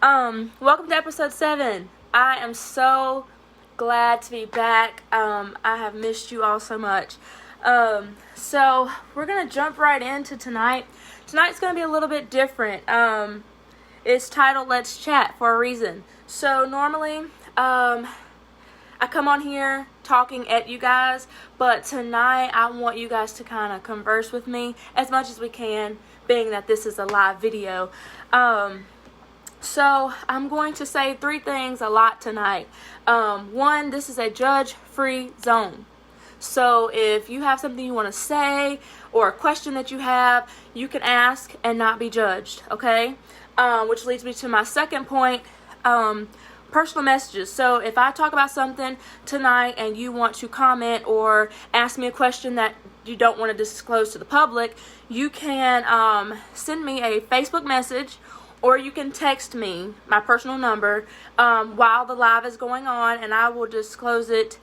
Welcome to episode 7. I am so glad to be back. I have missed you all so much. So we're going to jump right into tonight. Tonight's going to be a little bit different. It's titled Let's Chat for a reason. So normally, I come on here talking at you guys, but tonight I want you guys to kind of converse with me as much as we can, being that this is a live video. So I'm going to say 3 things a lot tonight. 1, this is a judge-free zone. So if you have something you want to say or a question that you have, you can ask and not be judged, okay? Which leads me to my second point, personal messages. So if I talk about something tonight and you want to comment or ask me a question that you don't want to disclose to the public, you can send me a Facebook message, or you can text me my personal number while the live is going on, and I will disclose it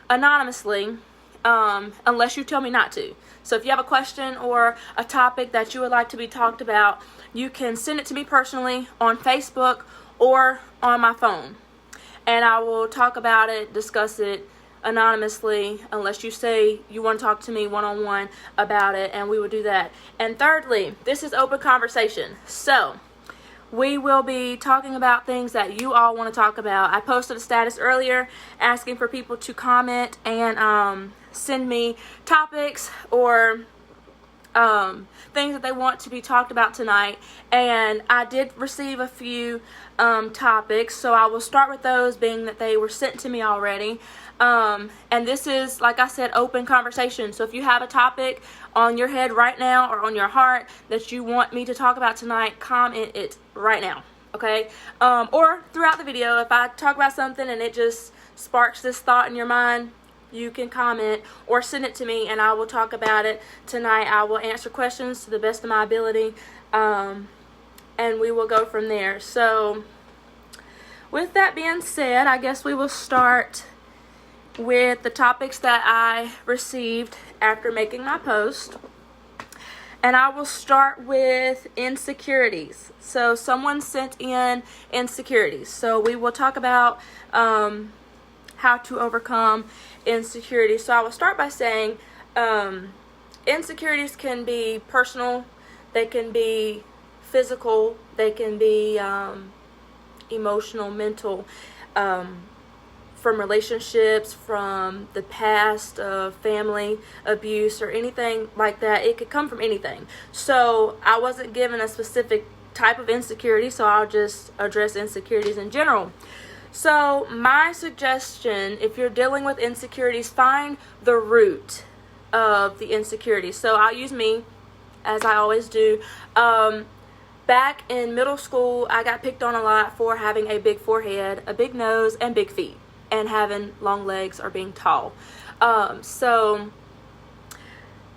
anonymously unless you tell me not to. So if you have a question or a topic that you would like to be talked about, you can send it to me personally on Facebook or on my phone, and I will talk about it, discuss it anonymously unless you say you want to talk to me one-on-one about it, and we will do that. And thirdly, this is open conversation. So we will be talking about things that you all want to talk about. I posted a status earlier asking for people to comment and send me topics or things that they want to be talked about tonight. And I did receive a few topics, so I will start with those, being that they were sent to me already. And this is, like I said, open conversation. So if you have a topic on your head right now or on your heart that you want me to talk about tonight, comment it right now, okay? Or throughout the video, if I talk about something and it just sparks this thought in your mind, you can comment or send it to me and I will talk about it tonight. I will answer questions to the best of my ability, and we will go from there. So with that being said, I guess we will start with the topics that I received after making my post. And I will start with insecurities. So someone sent in insecurities. So we will talk about how to overcome insecurities. So I will start by saying insecurities can be personal, they can be physical, they can be emotional, mental, from relationships, from the past, family abuse, or anything like that. It could come from anything. So I wasn't given a specific type of insecurity, so I'll just address insecurities in general. So my suggestion, if you're dealing with insecurities, find the root of the insecurity. So I'll use me, as I always do. Back in middle school, I got picked on a lot for having a big forehead, a big nose, and big feet, and having long legs or being tall. So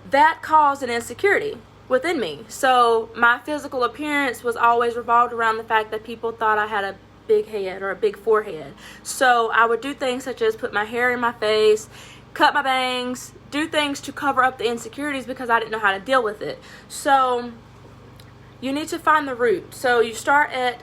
that caused an insecurity within me. So my physical appearance was always revolved around the fact that people thought I had a big head or a big forehead. So I would do things such as put my hair in my face, cut my bangs, do things to cover up the insecurities because I didn't know how to deal with it. So you need to find the root. So you start at,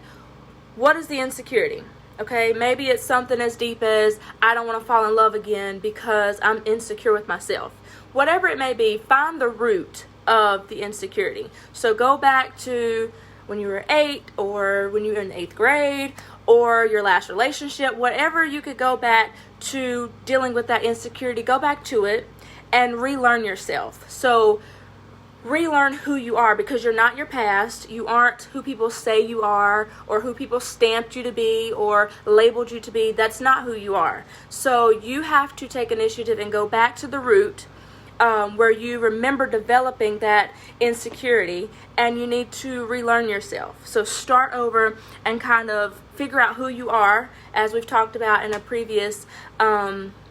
what is the insecurity? Okay, maybe it's something as deep as, I don't want to fall in love again because I'm insecure with myself. Whatever it may be, find the root of the insecurity. So go back to when you were 8, or when you were in 8th grade, or your last relationship, whatever you could go back to dealing with that insecurity, go back to it and relearn yourself. So relearn who you are, because you're not your past. You aren't who people say you are, or who people stamped you to be or labeled you to be. That's not who you are. So you have to take initiative and go back to the root, where you remember developing that insecurity, and you need to relearn yourself. So start over and kind of figure out who you are, as we've talked about in a previous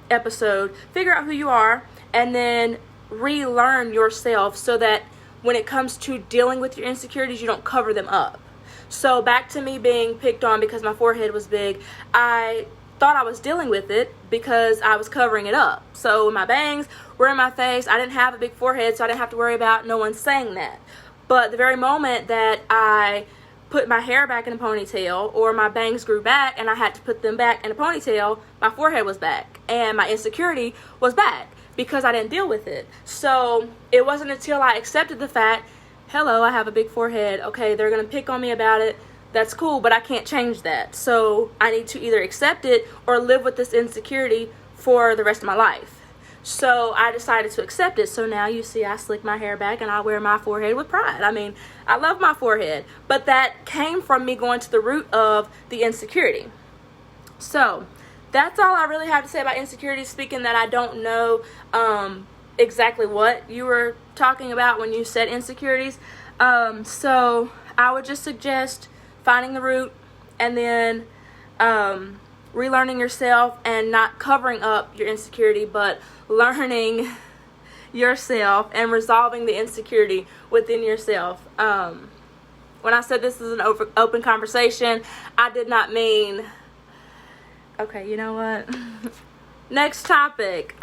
episode. Figure out who you are and then relearn yourself, so that when it comes to dealing with your insecurities, you don't cover them up. So back to me being picked on because my forehead was big, I thought I was dealing with it because I was covering it up. So my bangs were in my face. I didn't have a big forehead, so I didn't have to worry about no one saying that. But the very moment that I put my hair back in a ponytail, or my bangs grew back and I had to put them back in a ponytail, my forehead was back and my insecurity was back because I didn't deal with it. So it wasn't until I accepted the fact, hello, I have a big forehead. Okay, they're going to pick on me about it. That's cool, but I can't change that. So I need to either accept it or live with this insecurity for the rest of my life. So I decided to accept it. So now you see I slick my hair back and I wear my forehead with pride. I mean, I love my forehead, but that came from me going to the root of the insecurity. So that's all I really have to say about insecurity, speaking that I don't know exactly what you were talking about when you said insecurities. So I would just suggest finding the root and then relearning yourself and not covering up your insecurity, but learning yourself and resolving the insecurity within yourself. When I said this is an open conversation, I did not mean... Okay, you know what? Next topic,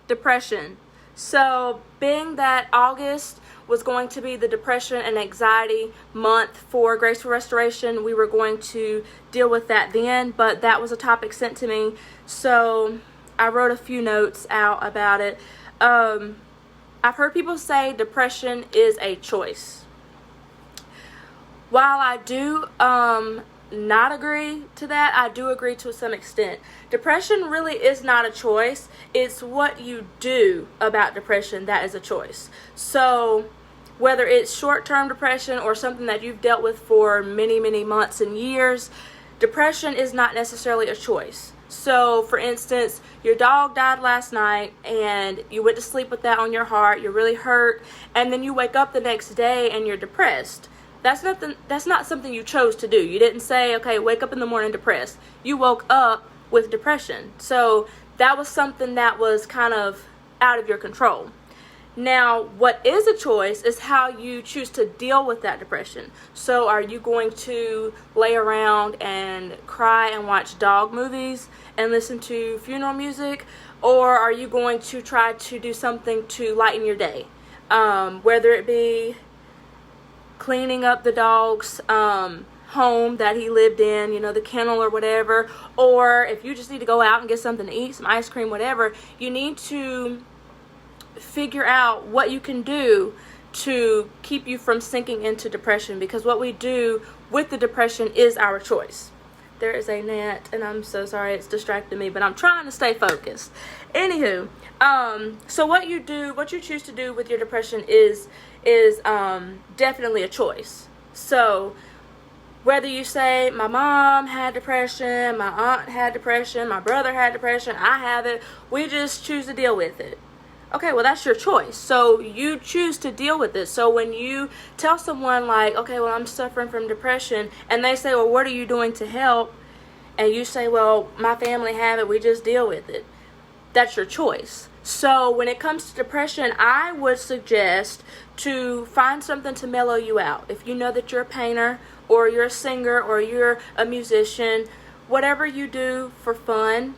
depression. So being that August was going to be the depression and anxiety month for Graceful Restoration, we were going to deal with that then, but that was a topic sent to me, so I wrote a few notes out about it. I've heard people say depression is a choice. While I do not agree to that, I do agree to some extent. Depression really is not a choice. It's what you do about depression that is a choice. So whether it's short-term depression or something that you've dealt with for many, many months and years, depression is not necessarily a choice. So for instance, your dog died last night and you went to sleep with that on your heart, you're really hurt, and then you wake up the next day and you're depressed. That's not something you chose to do. You didn't say, okay, wake up in the morning depressed. You woke up with depression. So that was something that was kind of out of your control. Now, what is a choice is how you choose to deal with that depression. So are you going to lay around and cry and watch dog movies and listen to funeral music? Or are you going to try to do something to lighten your day? Whether it be cleaning up the dog's home that he lived in, you know, the kennel or whatever, or if you just need to go out and get something to eat, some ice cream, whatever, you need to figure out what you can do to keep you from sinking into depression, because what we do with the depression is our choice. There is a gnat, and I'm so sorry it's distracting me, but I'm trying to stay focused. Anywho, so what you choose to do with your depression is definitely a choice. So whether you say, my mom had depression, my aunt had depression, my brother had depression, I have it, we just choose to deal with it. Okay, well, that's your choice. So you choose to deal with it. So when you tell someone like, okay, well, I'm suffering from depression, and they say, well, what are you doing to help? And you say, well, my family have it, we just deal with it. That's your choice. So when it comes to depression, I would suggest to find something to mellow you out. If you know that you're a painter, or you're a singer, or you're a musician, whatever you do for fun,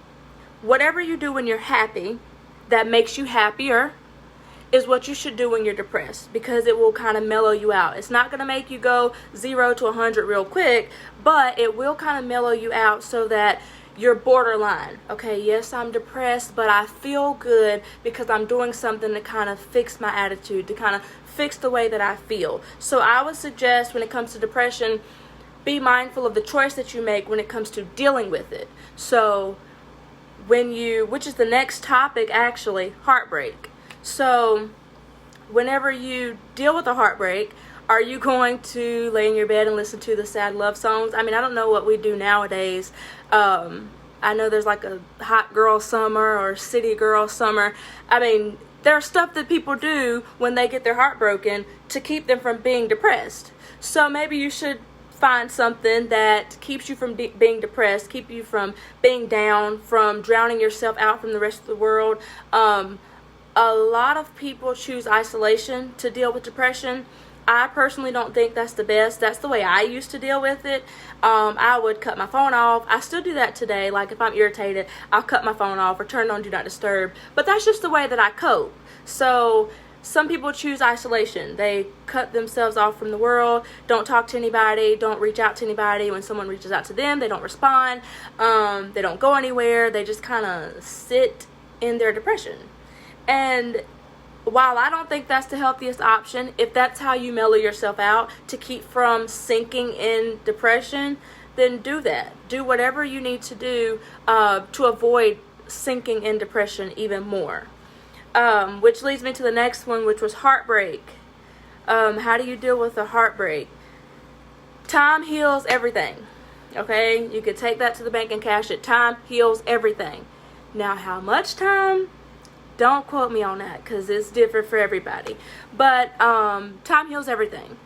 whatever you do when you're happy, that makes you happier, is what you should do when you're depressed, because it will kind of mellow you out. It's not going to make you go 0 to 100 real quick, but it will kind of mellow you out so that you're borderline. Okay, yes, I'm depressed, but I feel good because I'm doing something to kind of fix my attitude, to kind of fix the way that I feel. So I would suggest when it comes to depression, be mindful of the choice that you make when it comes to dealing with it. So which is the next topic actually, heartbreak. So whenever you deal with a heartbreak, are you going to lay in your bed and listen to the sad love songs? I mean, I don't know what we do nowadays. I know there's like a hot girl summer or city girl summer. I mean, there's stuff that people do when they get their heart broken to keep them from being depressed. So maybe you should find something that keeps you from being depressed, keep you from being down, from drowning yourself out from the rest of the world. A lot of people choose isolation to deal with depression. I personally don't think that's the best. That's the way I used to deal with it. I would cut my phone off. I still do that today. Like if I'm irritated, I'll cut my phone off or turn on Do Not Disturb. But that's just the way that I cope. So Some people choose isolation. They cut themselves off from the world, don't talk to anybody, don't reach out to anybody. When someone reaches out to them, they don't respond. They don't go anywhere. They just kind of sit in their depression. And while I don't think that's the healthiest option, if that's how you mellow yourself out to keep from sinking in depression, then do that. Do whatever you need to do to avoid sinking in depression even more. Which leads me to the next one, which was heartbreak. How do you deal with a heartbreak? Time heals everything. Okay? You could take that to the bank and cash it. Time heals everything. Now, how much time? Don't quote me on that, because it's different for everybody. But time heals everything.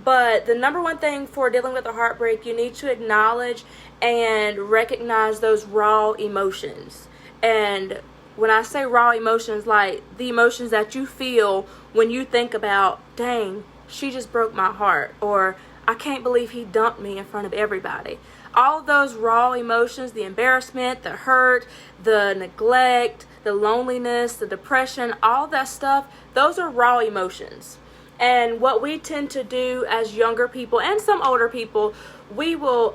But the number one thing for dealing with a heartbreak, you need to acknowledge and recognize those raw emotions. And when I say raw emotions, like the emotions that you feel when you think about, dang, she just broke my heart, or I can't believe he dumped me in front of everybody. All of those raw emotions, the embarrassment, the hurt, the neglect, the loneliness, the depression, all that stuff, those are raw emotions. And what we tend to do as younger people and some older people, we will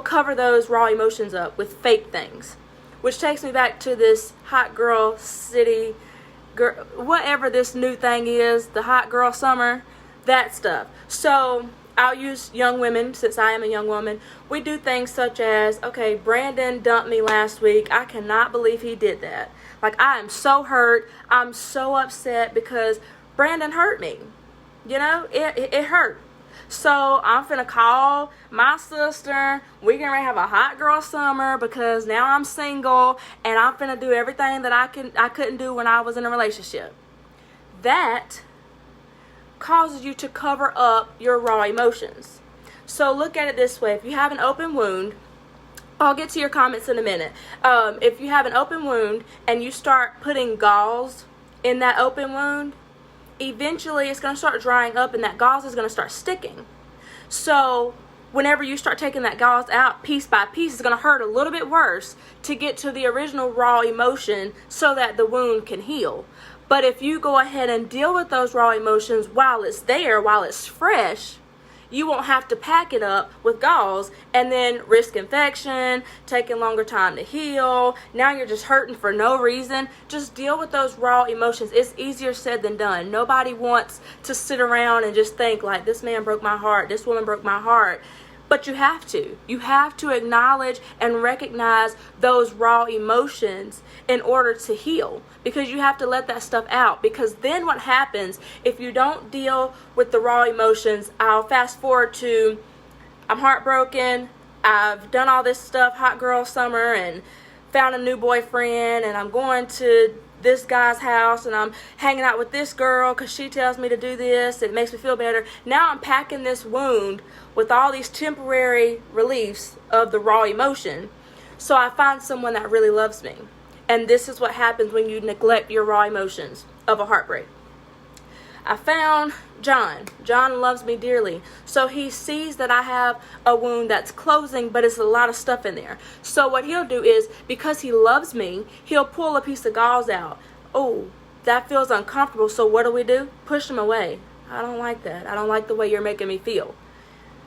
cover those raw emotions up with fake things. Which takes me back to this hot girl city, whatever this new thing is, the hot girl summer, that stuff. So I'll use young women, since I am a young woman. We do things such as, okay, Brandon dumped me last week. I cannot believe he did that. Like, I am so hurt. I'm so upset because Brandon hurt me. You know, it hurt. So I'm finna call my sister. We're gonna have a hot girl summer because now I'm single and I'm finna do everything that I couldn't do when I was in a relationship. That causes you to cover up your raw emotions. So look at it this way. If you have an open wound, I'll get to your comments in a minute. If you have an open wound and you start putting gauze in that open wound, eventually it's going to start drying up and that gauze is going to start sticking. So whenever you start taking that gauze out piece by piece, it's going to hurt a little bit worse to get to the original raw emotion so that the wound can heal. But if you go ahead and deal with those raw emotions while it's there, while it's fresh, you won't have to pack it up with gauze and then risk infection, taking longer time to heal. Now you're just hurting for no reason. Just deal with those raw emotions. It's easier said than done. Nobody wants to sit around and just think like, this man broke my heart, this woman broke my heart. But you have to. You have to acknowledge and recognize those raw emotions in order to heal. Because you have to let that stuff out. Because then what happens if you don't deal with the raw emotions? I'll fast forward to, I'm heartbroken. I've done all this stuff, hot girl summer, and found a new boyfriend. And I'm going to this guy's house and I'm hanging out with this girl because she tells me to do this. It makes me feel better. Now I'm packing this wound with all these temporary reliefs of the raw emotion. So I find someone that really loves me. And this is what happens when you neglect your raw emotions of a heartbreak. I found John. John loves me dearly. So he sees that I have a wound that's closing, but it's a lot of stuff in there. So what he'll do is, because he loves me, he'll pull a piece of gauze out. Oh, that feels uncomfortable. So what do? Push him away. I don't like that. I don't like the way you're making me feel.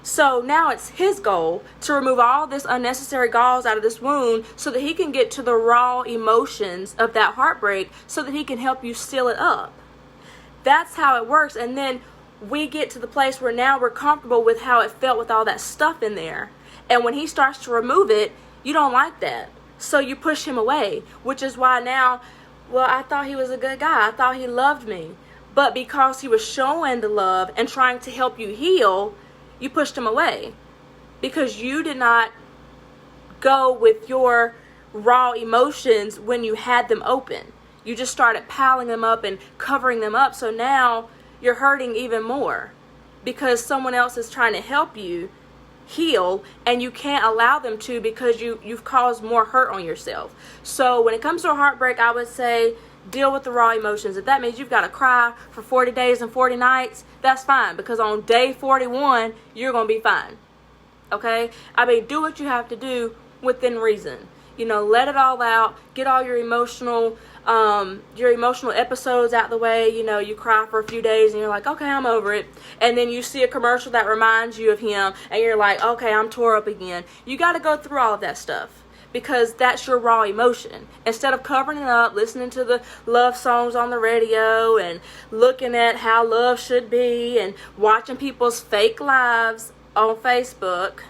So now it's his goal to remove all this unnecessary gauze out of this wound so that he can get to the raw emotions of that heartbreak so that he can help you seal it up. That's how it works. And then we get to the place where now we're comfortable with how it felt with all that stuff in there. And when he starts to remove it, you don't like that. So you push him away, which is why now, well, I thought he was a good guy. I thought he loved me. But because he was showing the love and trying to help you heal, you pushed him away because you did not go with your raw emotions when you had them open. You just started piling them up and covering them up. So now you're hurting even more because someone else is trying to help you heal and you can't allow them to because you've caused more hurt on yourself. So when it comes to a heartbreak, I would say deal with the raw emotions. If that means you've got to cry for 40 days and 40 nights, that's fine, because on day 41, you're going to be fine. Okay? I mean, do what you have to do within reason. let it all out. Get all your emotional episodes out the way. You cry for a few days and you're like, okay, I'm over it. And then you see a commercial that reminds you of him and you're like, okay, I'm tore up again. You got to go through all of that stuff, because that's your raw emotion. Instead of covering it up, listening to the love songs on the radio and looking at how love should be and watching people's fake lives on Facebook,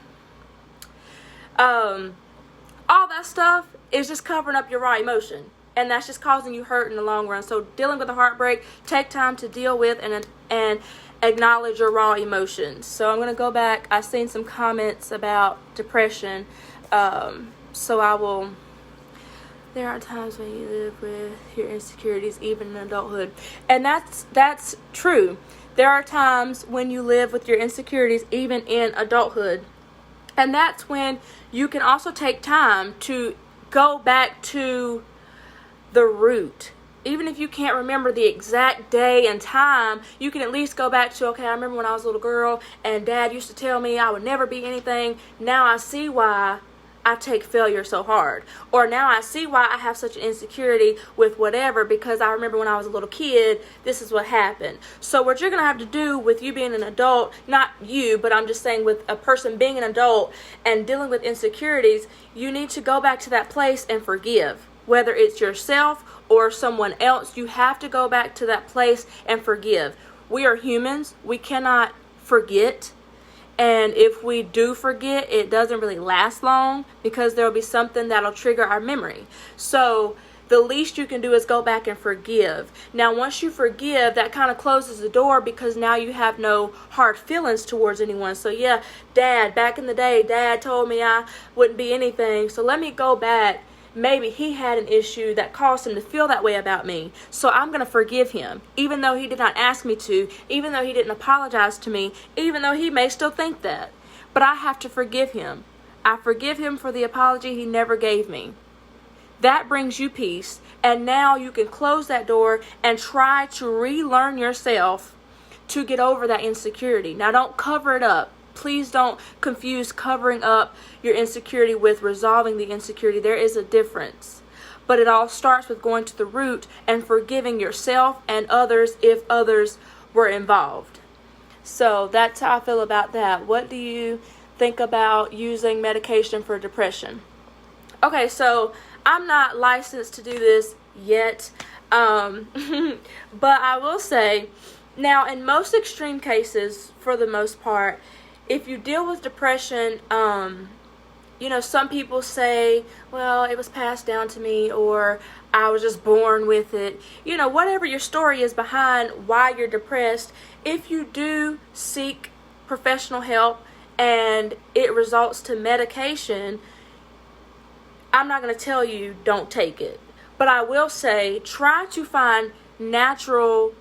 all that stuff is just covering up your raw emotion. And that's just causing you hurt in the long run. So dealing with a heartbreak, take time to deal with and acknowledge your raw emotions. So I'm going to go back. I've seen some comments about depression. So I will. There are times when you live with your insecurities, even in adulthood. And that's true. There are times when you live with your insecurities, even in adulthood. And that's when you can also take time to go back to the root. Even if you can't remember the exact day and time, you can at least go back to, okay, I remember when I was a little girl and Dad used to tell me I would never be anything. Now I see why I take failure so hard. Or now I see why I have such an insecurity with whatever, because I remember when I was a little kid, this is what happened. So what you're going to have to do with you being an adult, not you, but I'm just saying with a person being an adult and dealing with insecurities, you need to go back to that place and forgive. Whether it's yourself or someone else, you have to go back to that place and forgive. We are humans. We cannot forget. And if we do forget, it doesn't really last long, because there will be something that'll trigger our memory. So the least you can do is go back and forgive. Now, once you forgive, that kind of closes the door, because now you have no hard feelings towards anyone. So yeah, Dad, back in the day, Dad told me I wouldn't be anything. So let me go back. Maybe he had an issue that caused him to feel that way about me. So I'm going to forgive him, even though he did not ask me to, even though he didn't apologize to me, even though he may still think that. But I have to forgive him. I forgive him for the apology he never gave me. That brings you peace. And now you can close that door and try to relearn yourself to get over that insecurity. Now, don't cover it up. Please don't confuse covering up your insecurity with resolving the insecurity. There is a difference. But it all starts with going to the root and forgiving yourself and others if others were involved. So that's how I feel about that. What do you think about using medication for depression? Okay, so I'm not licensed to do this yet. But I will say, now in most extreme cases, for the most part, if you deal with depression, some people say, well, it was passed down to me, or I was just born with it. Whatever your story is behind why you're depressed, if you do seek professional help and it results to medication, I'm not going to tell you don't take it. But I will say, try to find natural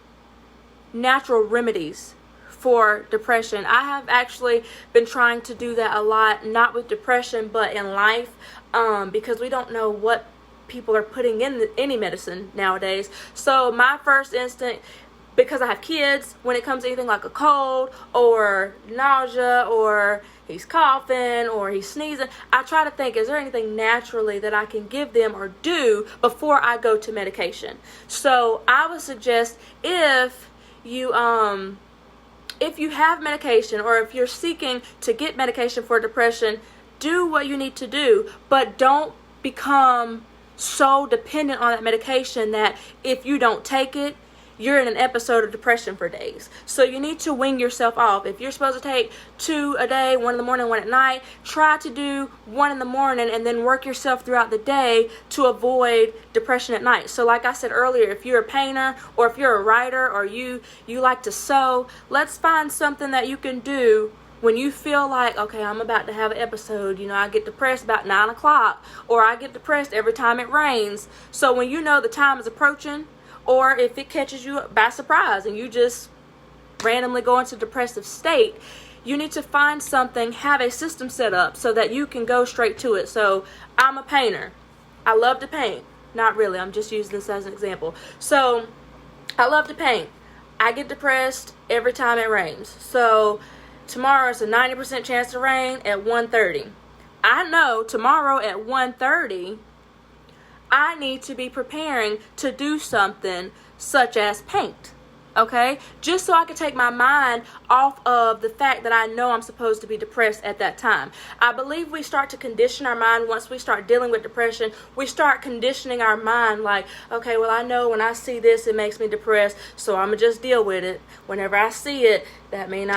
remedies for depression. I have actually been trying to do that a lot, not with depression, but in life, because we don't know what people are putting in any medicine nowadays. So my first instinct, because I have kids, when it comes to anything like a cold or nausea or he's coughing or he's sneezing, I try to think, is there anything naturally that I can give them or do before I go to medication? So I would suggest, if you have medication, or if you're seeking to get medication for depression, do what you need to do, but don't become so dependent on that medication that if you don't take it, you're in an episode of depression for days. So you need to wing yourself off. If you're supposed to take 2 a day, 1 in the morning, 1 at night, try to do 1 in the morning and then work yourself throughout the day to avoid depression at night. So like I said earlier, if you're a painter or if you're a writer or you like to sew, let's find something that you can do when you feel like, okay, I'm about to have an episode. I get depressed about 9 o'clock, or I get depressed every time it rains. So when you know the time is approaching, or if it catches you by surprise and you just randomly go into a depressive state, you need to find something, have a system set up so that you can go straight to it. So I'm a painter. I love to paint. Not really. I'm just using this as an example. So I love to paint. I get depressed every time it rains. So tomorrow is a 90% chance to rain at 1:30. I know tomorrow at 1:30, I need to be preparing to do something such as paint. Okay? Just so I can take my mind off of the fact that I know I'm supposed to be depressed at that time. I believe we start to condition our mind once we start dealing with depression. We start conditioning our mind like, okay, well, I know when I see this, it makes me depressed, so I'm going to just deal with it. Whenever I see it, that means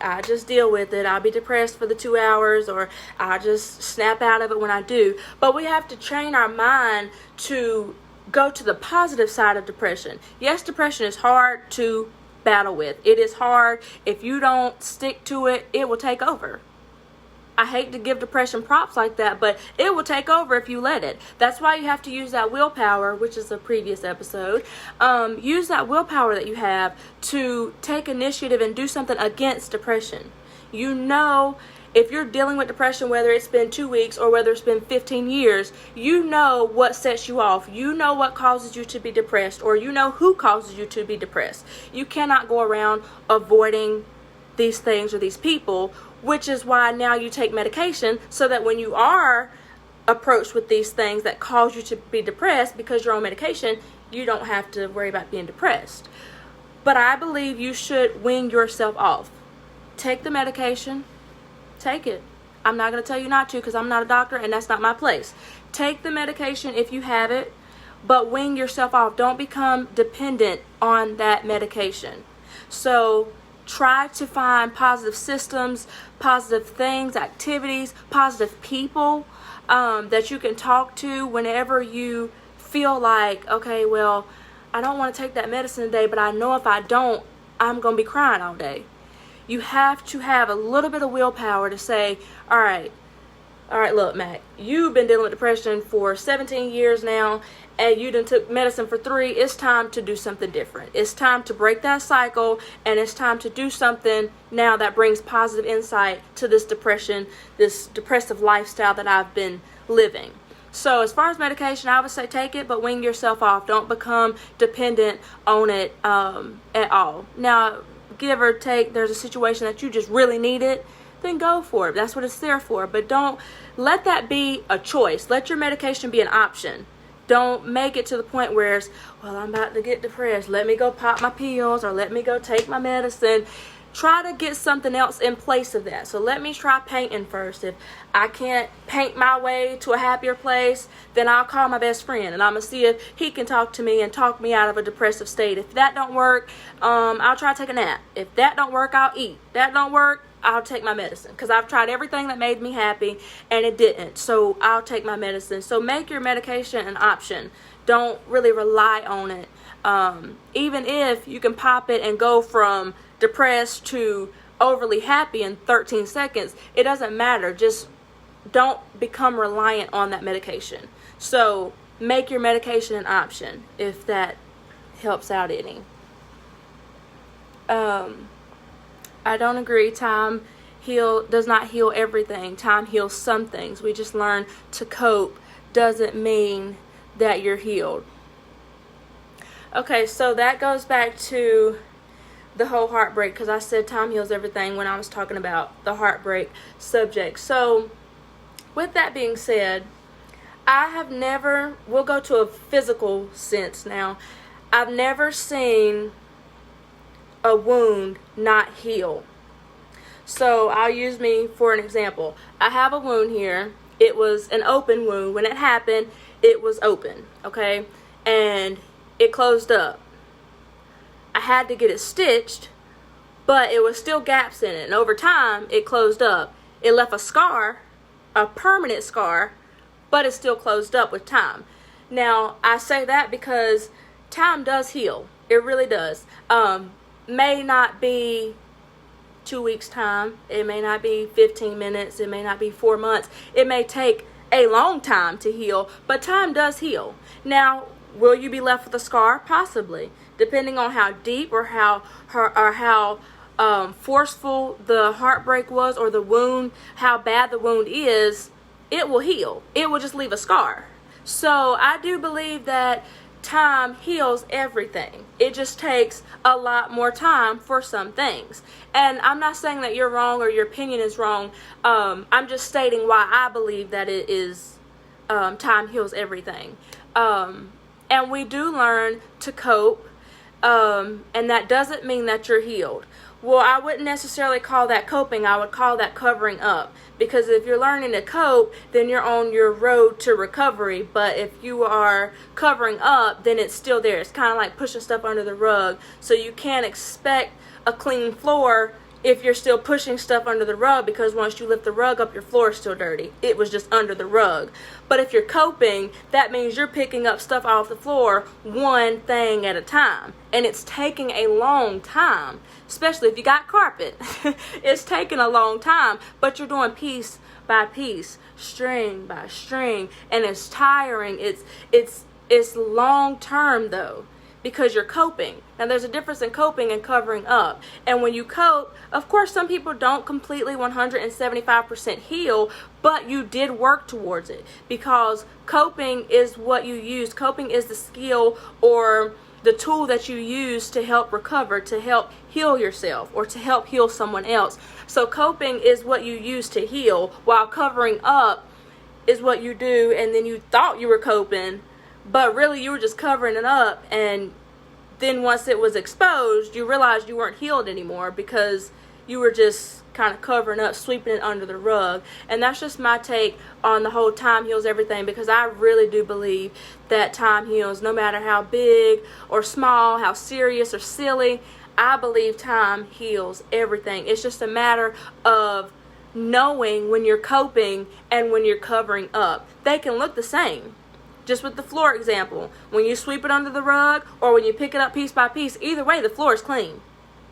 I just deal with it. I'll be depressed for the 2 hours, or I'll just snap out of it when I do. But we have to train our mind to go to the positive side of depression. Yes, depression is hard to battle with. It is hard. If you don't stick to it, it will take over. I hate to give depression props like that, but it will take over if you let it. That's why you have to use that willpower, which is a previous episode. Use that willpower that you have to take initiative and do something against depression. You know, if you're dealing with depression, whether it's been 2 weeks or whether it's been 15 years, you know what sets you off. You know what causes you to be depressed, or you know who causes you to be depressed. You cannot go around avoiding these things or these people, which is why now you take medication, so that when you are approached with these things that cause you to be depressed because you're on medication, you don't have to worry about being depressed. But I believe you should wean yourself off. Take the medication. Take it. I'm not going to tell you not to, because I'm not a doctor and that's not my place. Take the medication if you have it, but wean yourself off. Don't become dependent on that medication. So try to find positive systems, positive things, activities, positive people that you can talk to whenever you feel like, okay, well, I don't want to take that medicine today, but I know if I don't, I'm going to be crying all day. You have to have a little bit of willpower to say, all right, look, Mac, you've been dealing with depression for 17 years now, and you done took medicine for 3. It's time to do something different. It's time to break that cycle, and it's time to do something now that brings positive insight to this depression, this depressive lifestyle that I've been living. So as far as medication, I would say take it, but wean yourself off. Don't become dependent on it at all. Now, give or take, there's a situation that you just really need it, then go for it. That's what it's there for. But don't let that be a choice. Let your medication be an option. Don't make it to the point where it's, well, I'm about to get depressed, let me go pop my pills, or let me go take my medicine. Try to get something else in place of that. So let me try painting first. If I can't paint my way to a happier place, then I'll call my best friend and I'm going to see if he can talk to me and talk me out of a depressive state. If that don't work, I'll try to take a nap. If that don't work, I'll eat. That don't work, I'll take my medicine, because I've tried everything that made me happy and it didn't. So I'll take my medicine. So make your medication an option. Don't really rely on it. Even if you can pop it and go from depressed to overly happy in 13 seconds, it doesn't matter. Just don't become reliant on that medication. So make your medication an option, if that helps out any. I don't agree. Time does not heal everything. Time heals some things. We just learn to cope. Doesn't mean that you're healed. Okay, so that goes back to the whole heartbreak, because I said time heals everything when I was talking about the heartbreak subject. So with that being said, we'll go to a physical sense now. I've never seen a wound not heal. So I'll use me for an example. I have a wound here. It was an open wound. When it happened, it was open, okay? And it closed up. I had to get it stitched, but it was still gaps in it. And over time, it closed up. It left a scar, a permanent scar, but it's still closed up with time. Now, I say that because time does heal. It really does. May not be 2 weeks time. It may not be 15 minutes. It may not be 4 months. It may take a long time to heal, but time does heal. Now, will you be left with a scar? Possibly, depending on how deep or how forceful the heartbreak was, or the wound, how bad the wound is. It will heal. It will just leave a scar. So I do believe that time heals everything. It just takes a lot more time for some things. And I'm not saying that you're wrong or your opinion is wrong. I'm just stating why I believe that it is time heals everything. And we do learn to cope, and that doesn't mean that you're healed. Well, I wouldn't necessarily call that coping. I would call that covering up. Because if you're learning to cope, then you're on your road to recovery. But if you are covering up, then it's still there. It's kind of like pushing stuff under the rug. So you can't expect a clean floor if you're still pushing stuff under the rug, because once you lift the rug up, your floor is still dirty. It was just under the rug. But if you're coping, that means you're picking up stuff off the floor one thing at a time. And it's taking a long time, especially if you got carpet. It's taking a long time, but you're doing piece by piece, string by string, and it's tiring. It's long term though, because you're coping. Now there's a difference in coping and covering up. And when you cope, of course some people don't completely 175% heal, but you did work towards it, because coping is what you use. Coping is the skill or the tool that you use to help recover, to help heal yourself, or to help heal someone else. So coping is what you use to heal, while covering up is what you do, and then you thought you were coping, but really you were just covering it up. And then once it was exposed, you realized you weren't healed anymore, because you were just kind of covering up, sweeping it under the rug. And that's just my take on the whole time heals everything, because I really do believe that time heals, no matter how big or small, how serious or silly. I believe time heals everything. It's just a matter of knowing when you're coping and when you're covering up. They can look the same. Just with the floor example, when you sweep it under the rug or when you pick it up piece by piece, either way the floor is clean.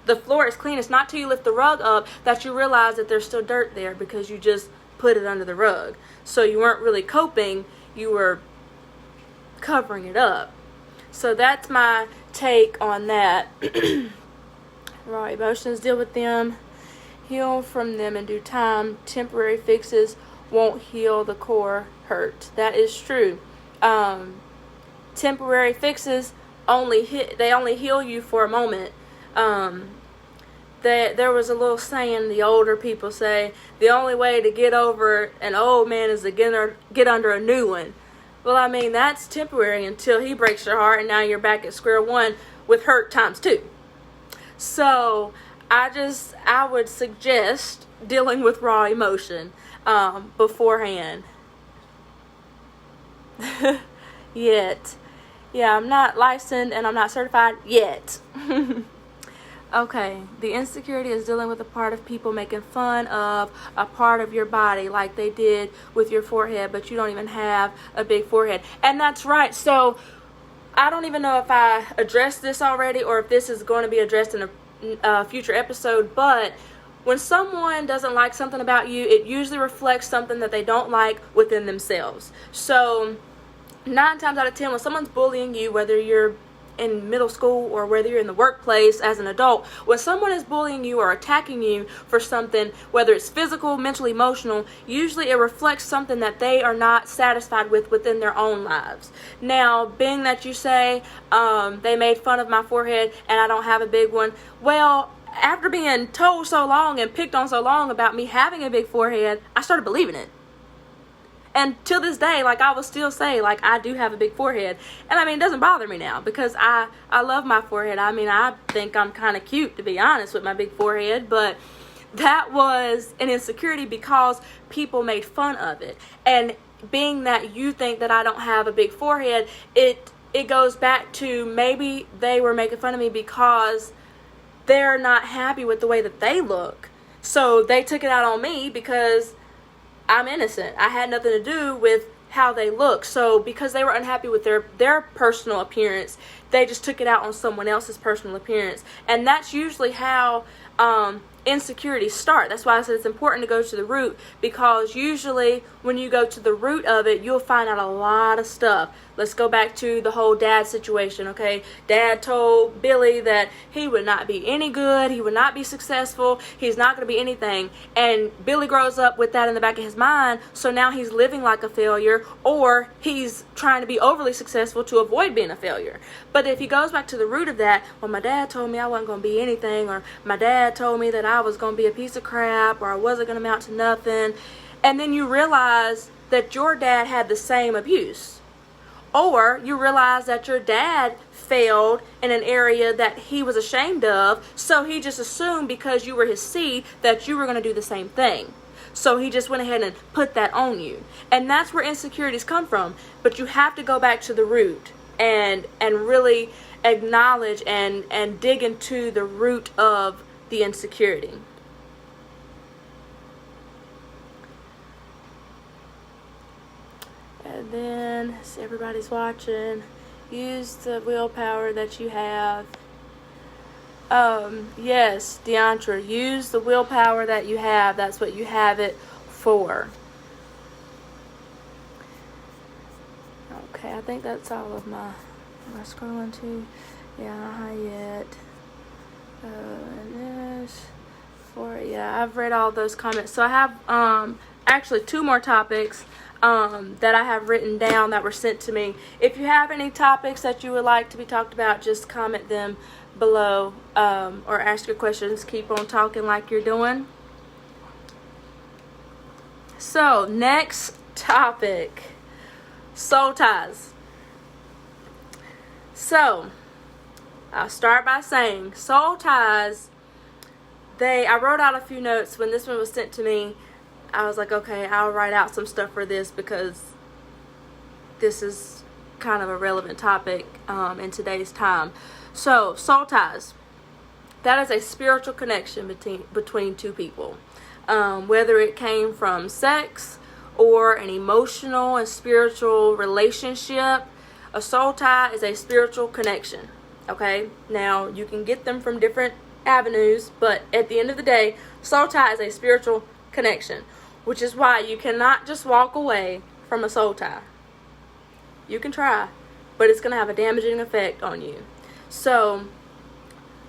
The floor is clean. It's not till you lift the rug up that you realize that there's still dirt there, because you just put it under the rug. So you weren't really coping, you were covering it up. So that's my take on that. Raw emotions, deal with them, heal from them in due time. Temporary fixes won't heal the core hurt. That is true. Temporary fixes only heal you for a moment. There was a little saying the older people say, the only way to get over an old man is to get under a new one. Well, I mean, that's temporary until he breaks your heart, and now you're back at square one with hurt times 2. So I would suggest dealing with raw emotion beforehand. Yet. Yeah, I'm not licensed and I'm not certified yet. Okay, the insecurity is dealing with a part of people making fun of a part of your body, like they did with your forehead, but you don't even have a big forehead. And that's right. So I don't even know if I addressed this already or if this is going to be addressed in a future episode, but when someone doesn't like something about you, it usually reflects something that they don't like within themselves. So 9 times out of 10, when someone's bullying you, whether you're in middle school or whether you're in the workplace as an adult, when someone is bullying you or attacking you for something, whether it's physical, mental, emotional, usually it reflects something that they are not satisfied with within their own lives. Now, being that you say they made fun of my forehead and I don't have a big one, well, after being told so long and picked on so long about me having a big forehead, I started believing it. And till this day, like, I will still say, like, I do have a big forehead. And I mean, it doesn't bother me now, because I love my forehead. I mean, I think I'm kind of cute, to be honest, with my big forehead. But that was an insecurity because people made fun of it. And being that you think that I don't have a big forehead, it goes back to maybe they were making fun of me because they're not happy with the way that they look. So they took it out on me because I'm innocent. I had nothing to do with how they look. So because they were unhappy with their personal appearance, they just took it out on someone else's personal appearance. And that's usually how insecurities start. That's why I said it's important to go to the root, because usually when you go to the root of it, you'll find out a lot of stuff. Let's go back to the whole dad situation, okay? Dad told Billy that he would not be any good, he would not be successful, he's not going to be anything. And Billy grows up with that in the back of his mind, so now he's living like a failure, failure, or he's trying to be overly successful to avoid being a failure. But if he goes back to the root of that, well, my dad told me I wasn't going to be anything, or my dad told me that I was going to be a piece of crap, or I wasn't going to amount to nothing, and then you realize that your dad had the same abuse, or you realize that your dad failed in an area that he was ashamed of, so he just assumed because you were his seed that you were going to do the same thing. So he just went ahead and put that on you. And that's where insecurities come from. But you have to go back to the root and really acknowledge and dig into the root of the insecurity. And then, so everybody's watching, use the willpower that you have. Yes, Deantra, use the willpower that you have. That's what you have it for. Okay, I think that's all of my scrolling to. Yeah, not yet. And this yeah, I've read all those comments. So I have actually 2 more topics that I have written down that were sent to me. If you have any topics that you would like to be talked about, just comment them below, or ask your questions. Keep on talking like you're doing. So, next topic, soul ties. So, I'll start by saying soul ties, I wrote out a few notes when this one was sent to me. I was like, okay, I'll write out some stuff for this because this is kind of a relevant topic in today's time. So, soul ties. That is a spiritual connection between 2 people. Whether it came from sex or an emotional and spiritual relationship, a soul tie is a spiritual connection. Okay? Now, you can get them from different avenues, but at the end of the day, soul tie is a spiritual connection, which is why you cannot just walk away from a soul tie. You can try, but it's going to have a damaging effect on you. So,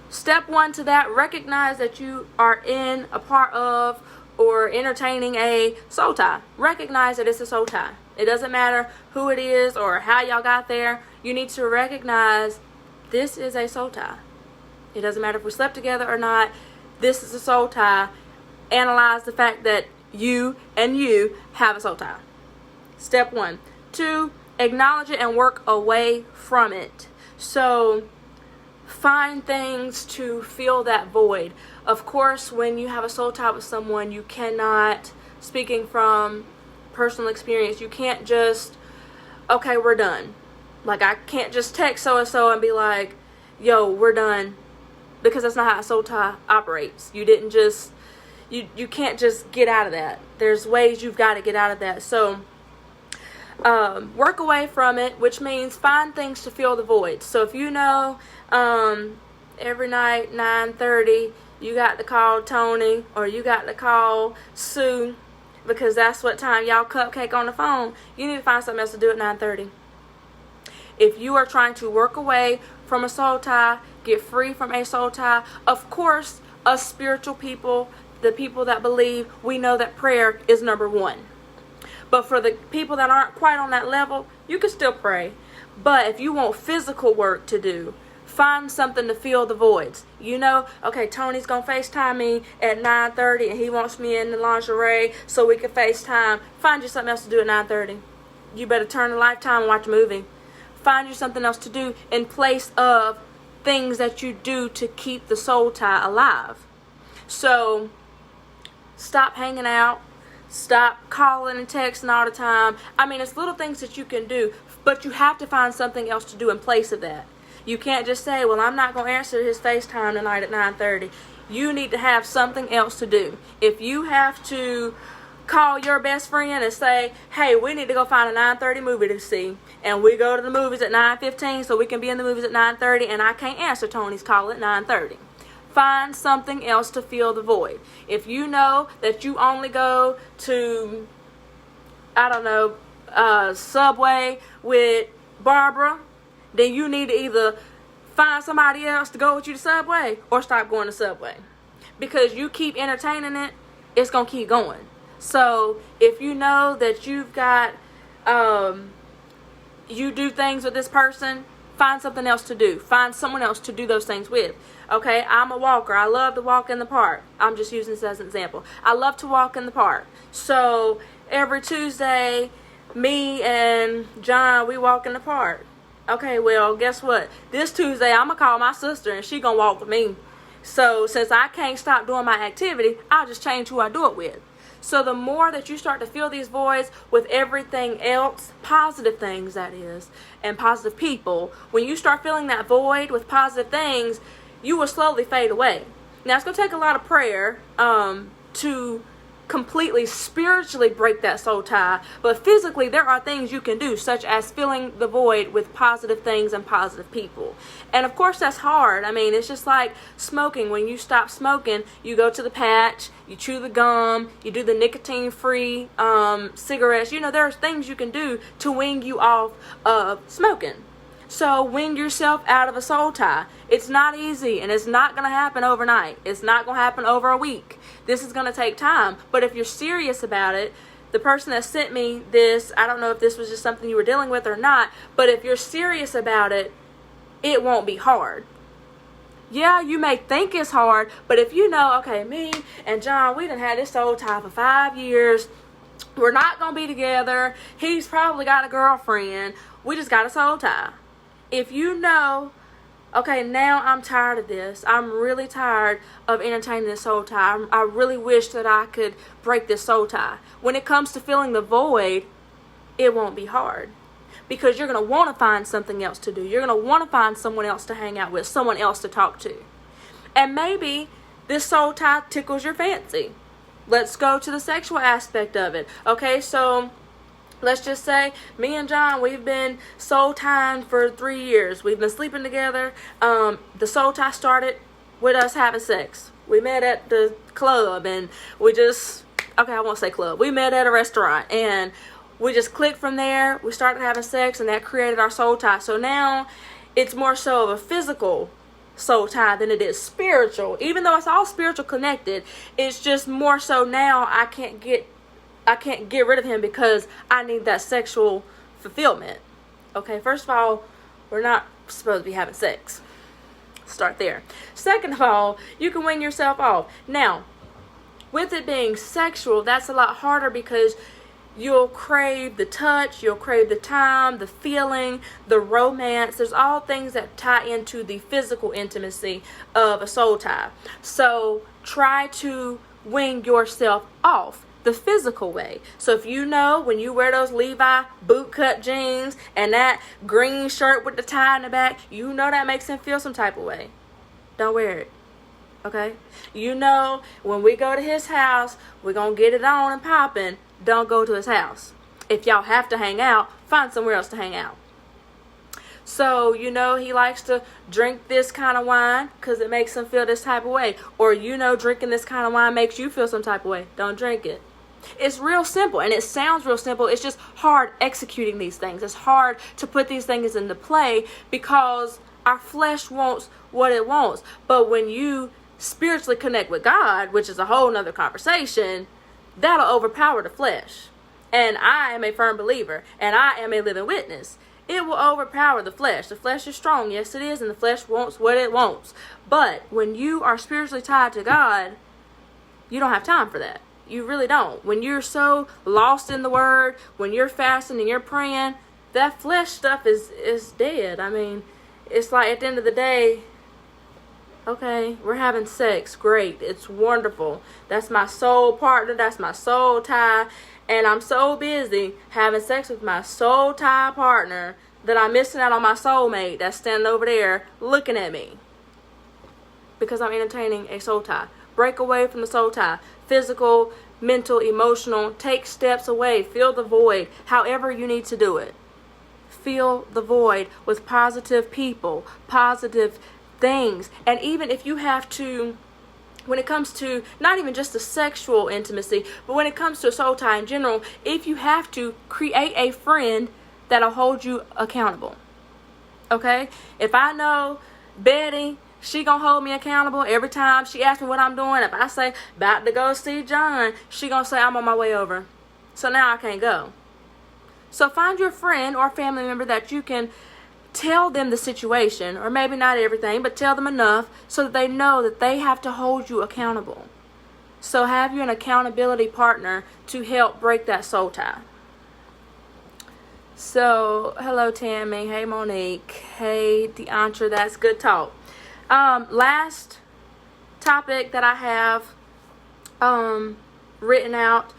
step 1 to that, recognize that you are in a part of or entertaining a soul tie. Recognize that it's a soul tie. It doesn't matter who it is or how y'all got there. You need to recognize this is a soul tie. It doesn't matter if we slept together or not. This is a soul tie. Analyze the fact that you and you have a soul tie. Step 1. 2, acknowledge it and work away from it. So, find things to fill that void. Of course, when you have a soul tie with someone, you cannot, speaking from personal experience, you can't just, okay, we're done. Like, I can't just text so-and-so and be like, yo, we're done. Because that's not how a soul tie operates. You didn't just, you can't just get out of that. There's ways you've got to get out of that. So, work away from it, which means find things to fill the void. So if you know every night 9:30 you got to call Tony or you got to call Sue because that's what time y'all cupcake on the phone, you need to find something else to do at 9:30. If you are trying to work away from a soul tie, get free from a soul tie, of course, us spiritual people, the people that believe, we know that prayer is number 1. But for the people that aren't quite on that level, you can still pray. But if you want physical work to do, find something to fill the voids. You know, okay, Tony's going to FaceTime me at 9:30 and he wants me in the lingerie so we can FaceTime. Find you something else to do at 9:30. You better turn the Lifetime and watch a movie. Find you something else to do in place of things that you do to keep the soul tie alive. So, stop hanging out. Stop calling and texting all the time. I mean, it's little things that you can do, but you have to find something else to do in place of that. You can't just say, well, I'm not going to answer his FaceTime tonight at 9:30. You need to have something else to do. If you have to call your best friend and say, hey, we need to go find a 9:30 movie to see, and we go to the movies at 9:15 so we can be in the movies at 9:30, and I can't answer Tony's call at 9:30. Find something else to fill the void. If you know that you only go to, I don't know, Subway with Barbara, then you need to either find somebody else to go with you to Subway or stop going to Subway. Because you keep entertaining it, it's going to keep going. So if you know that you've got you do things with this person, find something else to do. Find someone else to do those things with. Okay, I'm a walker. I love to walk in the park. I'm just using this as an example. I love to walk in the park. So every Tuesday, me and John, we walk in the park. Okay, well, guess what? This Tuesday, I'm going to call my sister and she going to walk with me. So since I can't stop doing my activity, I'll just change who I do it with. So the more that you start to fill these voids with everything else, positive things that is, and positive people, when you start filling that void with positive things, you will slowly fade away. Now, it's going to take a lot of prayer to completely spiritually break that soul tie, but physically there are things you can do, such as filling the void with positive things and positive people. And of course that's hard. I mean, it's just like smoking. When you stop smoking, you go to the patch, you chew the gum, you do the nicotine free cigarettes. You know, there's things you can do to wean you off of smoking. So wean yourself out of a soul tie. It's not easy, and it's not going to happen overnight. It's not going to happen over a week. This is going to take time. But if you're serious about it, the person that sent me this, I don't know if this was just something you were dealing with or not, but if you're serious about it, it won't be hard. Yeah, you may think it's hard, but if you know, okay, me and John, we done had this soul tie for 5 years. We're not going to be together. He's probably got a girlfriend. We just got a soul tie. If you know, okay, now I'm tired of this. I'm really tired of entertaining this soul tie. I really wish that I could break this soul tie. When it comes to filling the void, it won't be hard. Because you're going to want to find something else to do. You're going to want to find someone else to hang out with, someone else to talk to. And maybe this soul tie tickles your fancy. Let's go to the sexual aspect of it. Okay, so let's just say me and John, we've been soul tying for 3 years. We've been sleeping together. The soul tie started with us having sex. We met at the club and we just, okay, I won't say club. We met at a restaurant and we just clicked from there. We started having sex and that created our soul tie. So now it's more so of a physical soul tie than it is spiritual. Even though it's all spiritual connected, it's just more so now I can't get rid of him because I need that sexual fulfillment. Okay, first of all, we're not supposed to be having sex. Start there. Second of all, you can wean yourself off. Now, with it being sexual, that's a lot harder because you'll crave the touch, you'll crave the time, the feeling, the romance. There's all things that tie into the physical intimacy of a soul tie. So try to wean yourself off the physical way. So if you know when you wear those Levi bootcut jeans and that green shirt with the tie in the back, you know that makes him feel some type of way. Don't wear it. Okay? You know when we go to his house, we're going to get it on and popping. Don't go to his house. If y'all have to hang out, find somewhere else to hang out. So, you know, he likes to drink this kind of wine because it makes him feel this type of way. Or, you know, drinking this kind of wine makes you feel some type of way. Don't drink it. It's real simple, and it sounds real simple. It's just hard executing these things. It's hard to put these things into play because our flesh wants what it wants. But when you spiritually connect with God, which is a whole nother conversation, that'll overpower the flesh. And I am a firm believer, and I am a living witness. It will overpower the flesh. The flesh is strong, yes it is, and the flesh wants what it wants. But when you are spiritually tied to God, you don't have time for that. You really don't. When you're so lost in the Word, when you're fasting and you're praying, that flesh stuff is dead. I mean, it's like at the end of the day, okay, we're having sex. Great. It's wonderful. That's my soul partner. That's my soul tie. And I'm so busy having sex with my soul tie partner that I'm missing out on my soulmate that's standing over there looking at me because I'm entertaining a soul tie. Break away from the soul tie. Physical, mental, emotional. Take steps away. Fill the void however you need to do it. Fill the void with positive people, positive things. And even if you have to, when it comes to not even just the sexual intimacy, but when it comes to a soul tie in general, if you have to, create a friend that'll hold you accountable. Okay? If I know Betty, she gonna hold me accountable every time she asks me what I'm doing. If I say about to go see John, she gonna say I'm on my way over. So now I can't go. So find your friend or family member that you can tell them the situation, or maybe not everything, but tell them enough so that they know that they have to hold you accountable. So have you an accountability partner to help break that soul tie. So, hello Tammy, hey Monique, hey Deantra, that's good talk. Last topic that I have written out,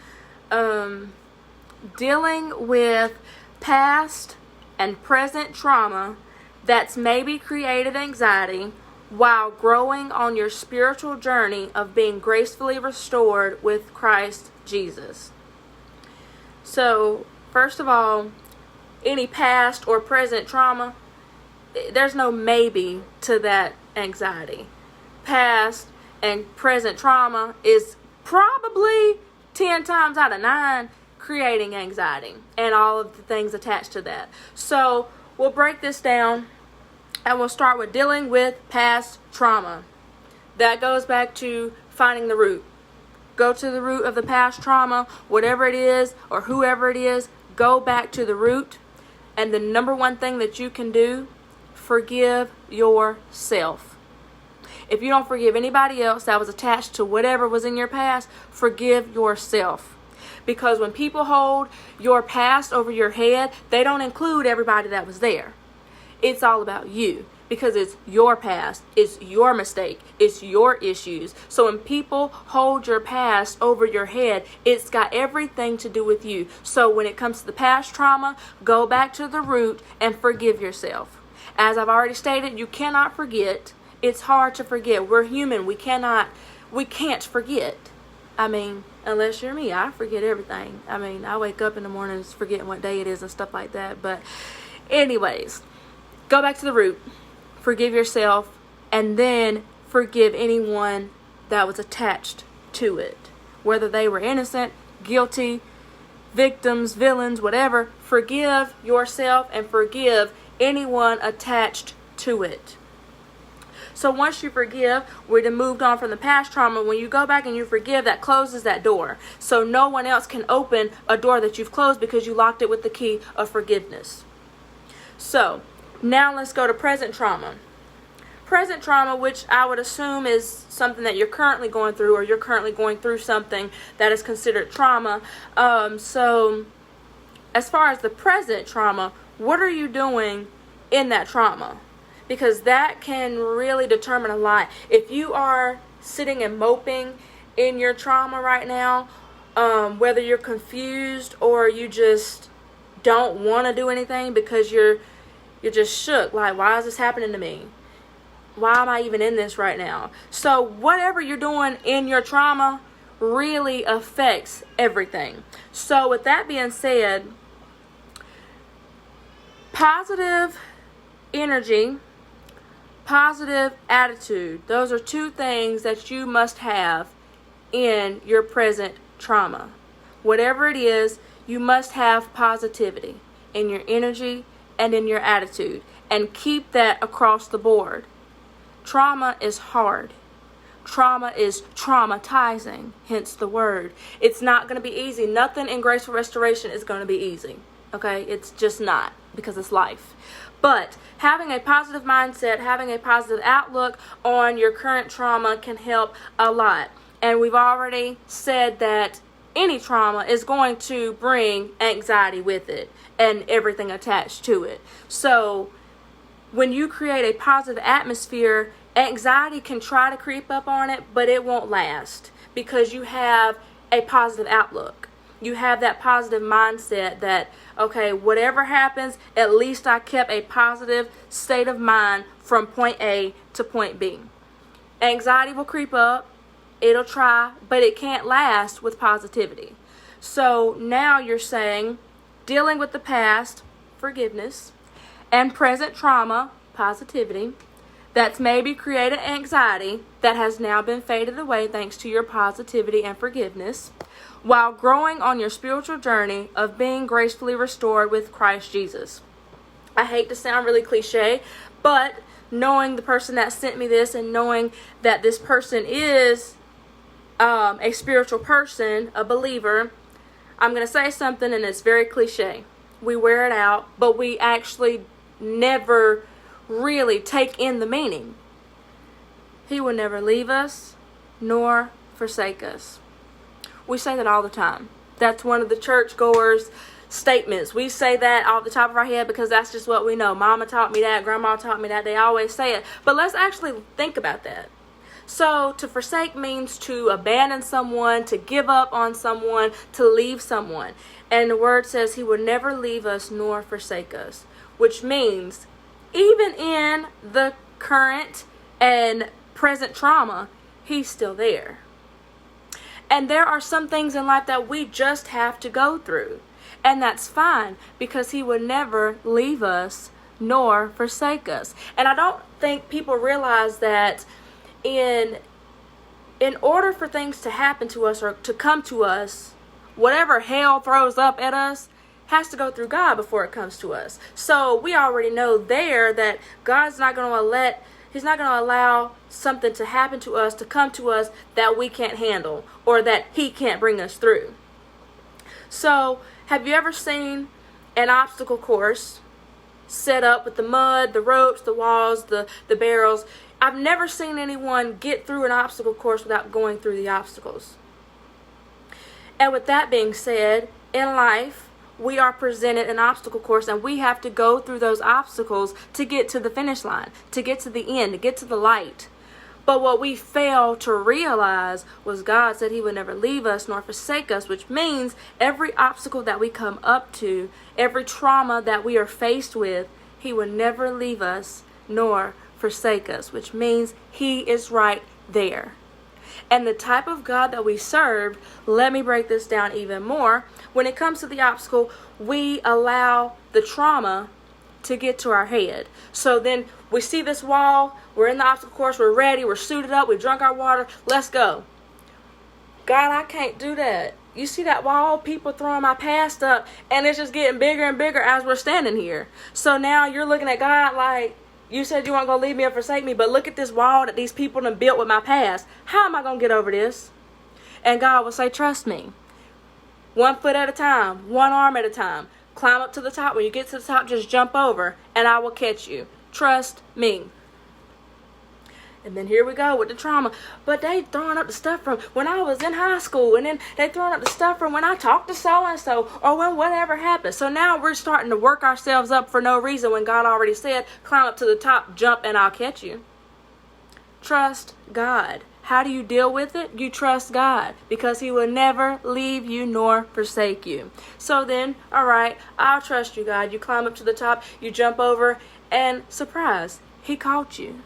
dealing with past and present trauma that's maybe created anxiety while growing on your spiritual journey of being gracefully restored with Christ Jesus. So, first of all, any past or present trauma, there's no maybe to that anxiety. Past and present trauma is probably 10 times out of 9 creating anxiety and all of the things attached to that. So we'll break this down and we'll start with dealing with past trauma. That goes back to finding the root. Go to the root of the past trauma, whatever it is or whoever it is, go back to the root. And the number one thing that you can do, forgive yourself. If you don't forgive anybody else that was attached to whatever was in your past, forgive yourself. Because when people hold your past over your head, they don't include everybody that was there. It's all about you. Because it's your past, it's your mistake, it's your issues. So when people hold your past over your head, it's got everything to do with you. So when it comes to the past trauma, go back to the root and forgive yourself. As I've already stated, you cannot forget. It's hard to forget. We're human. We can't forget. I mean, unless you're me, I forget everything. I mean, I wake up in the mornings forgetting what day it is and stuff like that. But anyways, go back to the root. Forgive yourself, and then forgive anyone that was attached to it. Whether they were innocent, guilty, victims, villains, whatever, forgive yourself and forgive anyone attached to it. So once you forgive, we'd have moved on from the past trauma. When you go back and you forgive, that closes that door. So no one else can open a door that you've closed because you locked it with the key of forgiveness. So now let's go to present trauma. Present trauma, which I would assume is something that you're currently going through, or you're currently going through something that is considered trauma. So as far as the present trauma, what are you doing in that trauma? Because that can really determine a lot. If you are sitting and moping in your trauma right now, whether you're confused or you just don't want to do anything because you're just shook. Like, why is this happening to me? Why am I even in this right now? So whatever you're doing in your trauma really affects everything. So with that being said, positive energy, positive attitude, those are two things that you must have in your present trauma. Whatever it is, you must have positivity in your energy and in your attitude, and keep that across the board. Trauma is hard. Trauma is traumatizing, hence the word. It's not going to be easy. Nothing in Graceful Restoration is going to be easy. Okay? It's just not, because it's life. But having a positive mindset, having a positive outlook on your current trauma can help a lot. And we've already said that any trauma is going to bring anxiety with it and everything attached to it. So when you create a positive atmosphere, anxiety can try to creep up on it, but it won't last because you have a positive outlook. You have that positive mindset that, okay, whatever happens, at least I kept a positive state of mind from point A to point B. Anxiety will creep up. It'll try, but it can't last with positivity. So now you're saying dealing with the past, forgiveness, and present trauma, positivity, that's maybe created anxiety that has now been faded away thanks to your positivity and forgiveness, while growing on your spiritual journey of being gracefully restored with Christ Jesus. I hate to sound really cliche, but knowing the person that sent me this and knowing that this person is a spiritual person, a believer, I'm going to say something and it's very cliche. we wear it out, but we actually never really take in the meaning. He will never leave us nor forsake us. We say that all the time. That's one of the churchgoers' statements. We say that off the top of our head because that's just what we know. Mama taught me that. Grandma taught me that. They always say it. But let's actually think about that. So to forsake means to abandon someone, to give up on someone, to leave someone. And the word says he will never leave us nor forsake us, which means even in the current and present trauma, he's still there. And there are some things in life that we just have to go through. And that's fine because he will never leave us nor forsake us. And I don't think people realize that in order for things to happen to us or to come to us, whatever hell throws up at us has to go through God before it comes to us. So we already know there that God's not going to He's not going to allow something to happen to us, to come to us that we can't handle or that he can't bring us through. So have you ever seen an obstacle course set up with the mud, the ropes, the walls, the barrels? I've never seen anyone get through an obstacle course without going through the obstacles. And with that being said, in life, we are presented an obstacle course and we have to go through those obstacles to get to the finish line, to get to the end, to get to the light. But what we fail to realize was God said he would never leave us nor forsake us, which means every obstacle that we come up to, every trauma that we are faced with, he would never leave us nor forsake us, which means he is right there. And the type of God that we serve, let me break this down even more. When it comes to the obstacle, we allow the trauma to get to our head. So then we see this wall, we're in the obstacle course, we're ready, we're suited up, we drunk our water, let's go. God, I can't do that. You see that wall, people throwing my past up, and it's just getting bigger and bigger as we're standing here. So now you're looking at God like, you said you weren't going to leave me or forsake me, but look at this wall that these people have built with my past. How am I going to get over this? And God will say, trust me. 1 foot at a time, 1 arm at a time. Climb up to the top. When you get to the top, just jump over, and I will catch you. Trust me. And then here we go with the trauma. But they throwing up the stuff from when I was in high school. And then they throwing up the stuff from when I talked to so-and-so. Or when whatever happened. So now we're starting to work ourselves up for no reason when God already said, climb up to the top, jump, and I'll catch you. Trust God. How do you deal with it? You trust God. Because he will never leave you nor forsake you. So then, all right, I'll trust you, God. You climb up to the top, you jump over, and surprise, he caught you.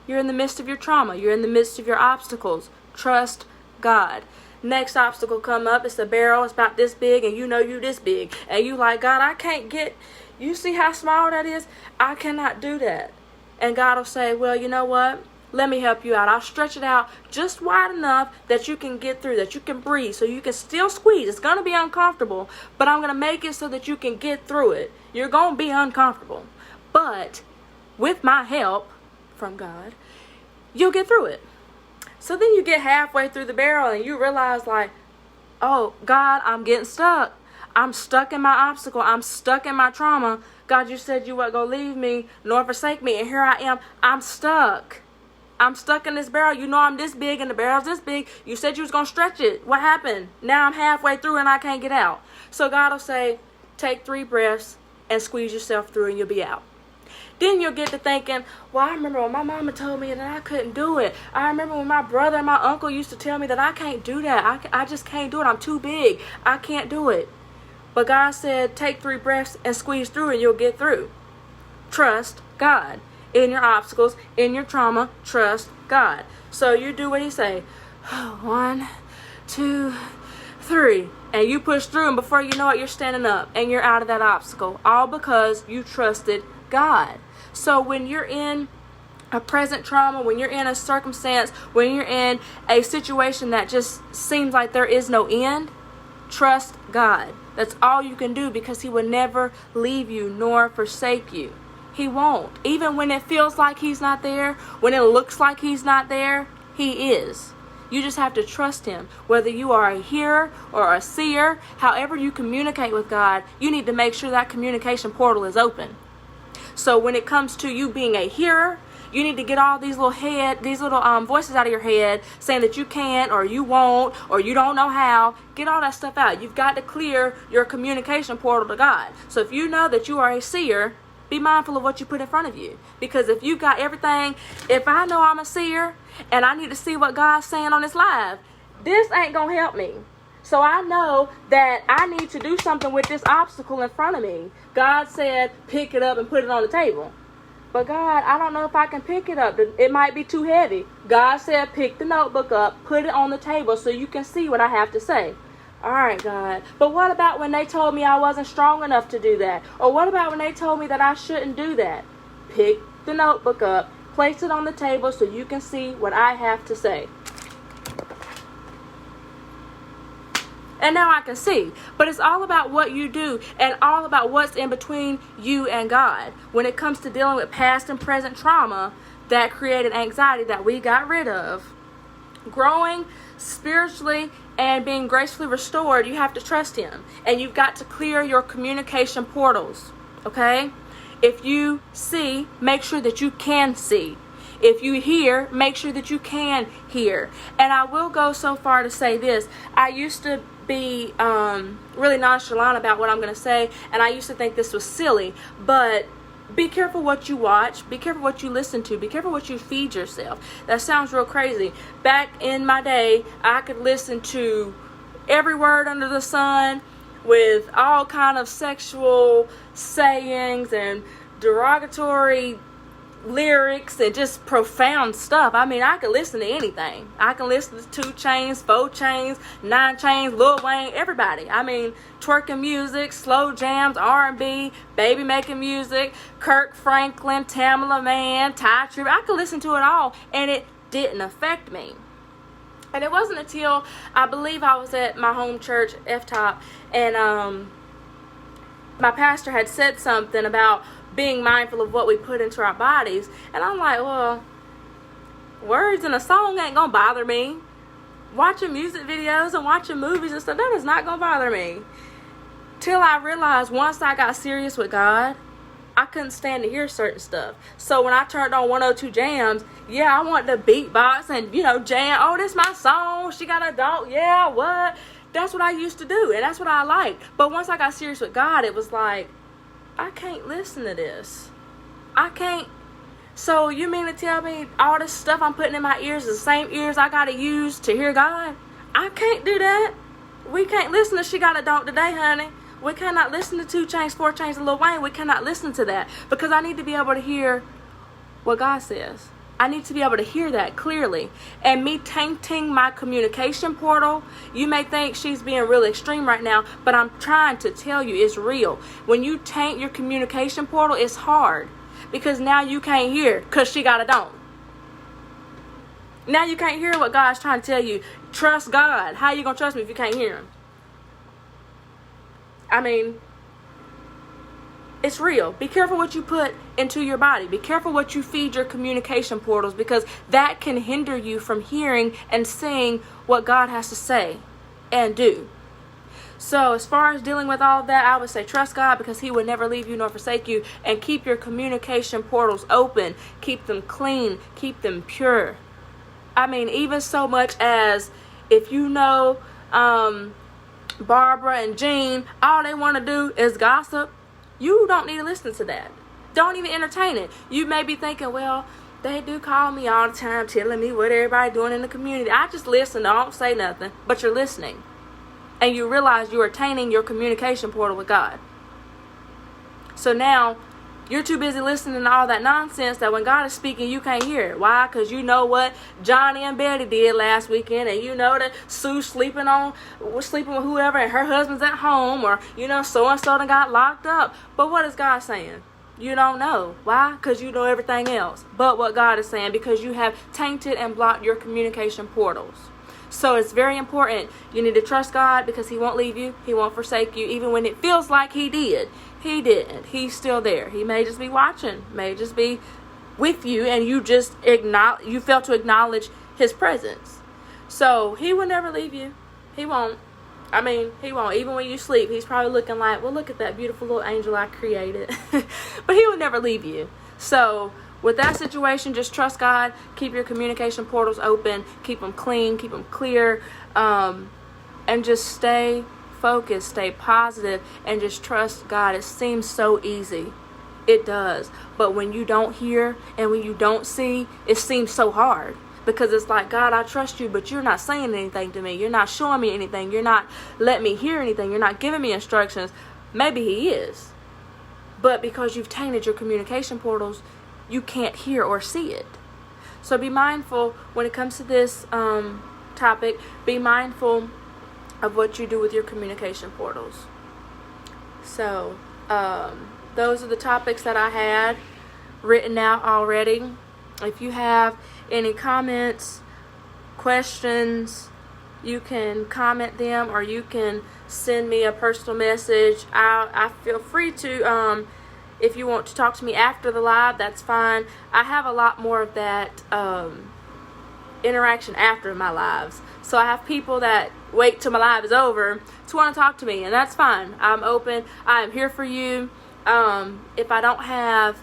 You're in the midst of your trauma. You're in the midst of your obstacles. Trust God. Next obstacle come up. It's a barrel. It's about this big, and you know you this big. And you like, God, I can't get, you see how small that is? I cannot do that. And God will say, well, you know what? Let me help you out. I'll stretch it out just wide enough that you can get through, that you can breathe, so you can still squeeze. It's going to be uncomfortable, but I'm going to make it so that you can get through it. You're going to be uncomfortable. But with my help from God, you'll get through it. So then you get halfway through the barrel and you realize like, oh, God, I'm getting stuck. I'm stuck in my obstacle. I'm stuck in my trauma. God, you said you weren't going to leave me nor forsake me. And here I am. I'm stuck. I'm stuck in this barrel. You know I'm this big and the barrel's this big. You said you was going to stretch it. What happened? Now I'm halfway through and I can't get out. So God will say, take 3 breaths and squeeze yourself through and you'll be out. Then you'll get to thinking, well, I remember when my mama told me that I couldn't do it. I remember when my brother and my uncle used to tell me that I can't do that. I just can't do it. I'm too big. I can't do it. But God said, take 3 breaths and squeeze through and you'll get through. Trust God. In your obstacles, in your trauma, trust God. So you do what he say. 1, 2, 3. And you push through and before you know it, you're standing up and you're out of that obstacle. All because you trusted God. So when you're in a present trauma, when you're in a circumstance, when you're in a situation that just seems like there is no end, trust God. That's all you can do because he will never leave you nor forsake you. He won't. Even when it feels like he's not there, when it looks like he's not there, he is. You just have to trust him. Whether you are a hearer or a seer, however you communicate with God, you need to make sure that communication portal is open. So when it comes to you being a hearer, you need to get all these little voices out of your head saying that you can't or you won't or you don't know how. Get all that stuff out. You've got to clear your communication portal to God. So if you know that you are a seer, be mindful of what you put in front of you. Because if you got everything, if I know I'm a seer and I need to see what God's saying on this live, this ain't going to help me. So I know that I need to do something with this obstacle in front of me. God said, pick it up and put it on the table. But God, I don't know if I can pick it up. It might be too heavy. God said, pick the notebook up, put it on the table so you can see what I have to say. All right, God. But what about when they told me I wasn't strong enough to do that? Or what about when they told me that I shouldn't do that? Pick the notebook up, place it on the table so you can see what I have to say. And now I can see. But it's all about what you do and all about what's in between you and God. When it comes to dealing with past and present trauma that created anxiety that we got rid of, growing spiritually and being gracefully restored, you have to trust him. And you've got to clear your communication portals. Okay? If you see, make sure that you can see. If you hear, make sure that you can hear. And I will go so far to say this. I used to be really nonchalant about what I'm going to say, and I used to think this was silly, but be careful what you watch, be careful what you listen to, be careful what you feed yourself. That sounds real crazy. Back in my day, I could listen to every word under the sun with all kind of sexual sayings and derogatory lyrics and just profound stuff. I mean, I could listen to anything. I can listen to 2 Chainz, 4 Chainz, 9 Chainz, Lil Wayne, everybody. I mean, twerking music, slow jams, R&B, baby making music, Kirk Franklin, Tamala Man, Ty Tripp. I could listen to it all, and it didn't affect me. And it wasn't until I believe I was at my home church, F-Top, and my pastor had said something about being mindful of what we put into our bodies. And I'm like, well, words in a song ain't gonna bother me. Watching music videos and watching movies and stuff, that is not gonna bother me. Till I realized once I got serious with God, I couldn't stand to hear certain stuff. So when I turned on 102 Jams, yeah, I wanted to beatbox and, jam. Oh, this my song. She got a dog. Yeah, what? That's what I used to do, and that's what I liked. But once I got serious with God, it was like, I can't listen to this. I can't. So you mean to tell me all this stuff I'm putting in my ears is the same ears I got to use to hear God? I can't do that. We can't listen to She Got a Dog Today, honey. We cannot listen to 2 Chainz, 4 Chainz, and Lil Wayne. We cannot listen to that because I need to be able to hear what God says. I need to be able to hear that clearly. And me tainting my communication portal, you may think she's being really extreme right now, but I'm trying to tell you it's real. When you taint your communication portal, it's hard because now you can't hear because she got a don't. Now you can't hear what God's trying to tell you. Trust God. How you going to trust me if you can't hear him? I mean, it's real. Be careful what you put into your body. Be careful what you feed your communication portals because that can hinder you from hearing and seeing what God has to say and do. So as far as dealing with all of that, I would say trust God because he would never leave you nor forsake you, and keep your communication portals open. Keep them clean. Keep them pure. I mean, even so much as if you know Barbara and Jean, all they want to do is gossip. You don't need to listen to that. Don't even entertain it. You may be thinking, well, they do call me all the time telling me what everybody doing in the community. I just listen. I don't say nothing. But you're listening. And you realize you're attaining your communication portal with God. So now you're too busy listening to all that nonsense that when God is speaking, you can't hear it. Why? Because you know what Johnny and Betty did last weekend, and you know that Sue's sleeping with whoever, and her husband's at home, or so-and-so done got locked up. But what is God saying? You don't know. Why? Because you know everything else but what God is saying, because you have tainted and blocked your communication portals. So it's very important. You need to trust God because he won't leave you. He won't forsake you. Even when it feels like he did. He didn't. He's still there. He may just be watching. May just be with you, and you fail to acknowledge his presence. So he will never leave you. He won't. I mean, he won't. Even when you sleep, he's probably looking like, well, look at that beautiful little angel I created. But he will never leave you. So with that situation, just trust God. Keep your communication portals open. Keep them clean. Keep them clear. And just stay focused. Stay positive. And just trust God. It seems so easy. It does. But when you don't hear and when you don't see, it seems so hard. Because it's like, God, I trust you, but you're not saying anything to me. You're not showing me anything. You're not letting me hear anything. You're not giving me instructions. Maybe he is. But because you've tainted your communication portals, you can't hear or see it. So be mindful when it comes to this topic. Be mindful of what you do with your communication portals. So those are the topics that I had written out already. If you have any comments, questions, you can comment them, or you can send me a personal message. I feel free to, if you want to talk to me after the live, that's fine. I have a lot more of that interaction after my lives. So I have people that wait till my live is over to want to talk to me, and that's fine. I'm open. I am here for you. If I don't have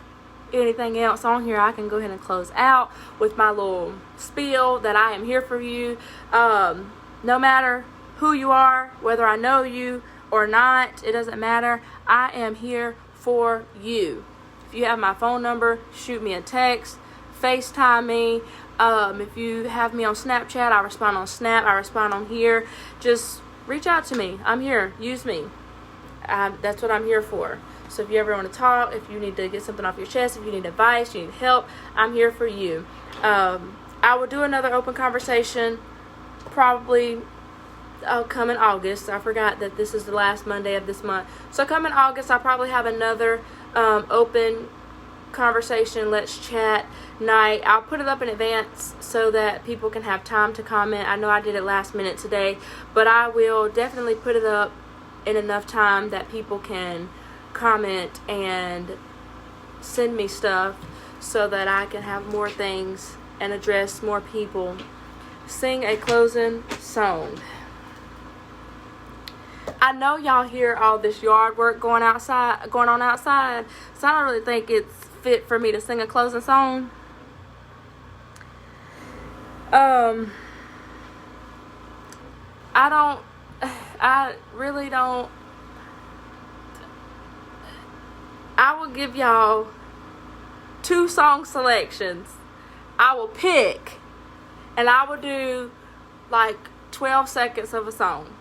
anything else on here, I can go ahead and close out with my little spiel that I am here for you. No matter who you are, whether I know you or not, it doesn't matter. I am here for you. If you have my phone number, shoot me a text, FaceTime me. If you have me on Snapchat, I respond on Snap, I respond on here. Just reach out to me. I'm here. Use me. That's what I'm here for. So if you ever want to talk, if you need to get something off your chest, if you need advice, you need help, I'm here for you. I will do another open conversation probably come in August. I forgot that this is the last Monday of this month. So come in August, I'll probably have another open conversation, let's chat night. I'll put it up in advance so that people can have time to comment. I know I did it last minute today, but I will definitely put it up in enough time that people can comment and send me stuff so that I can have more things and address more people. Sing a closing song. I know y'all hear all this yard work going on outside, so I don't really think it's fit for me to sing a closing song. I really don't. I will give y'all 2 song selections. I will pick, and I will do like 12 seconds of a song.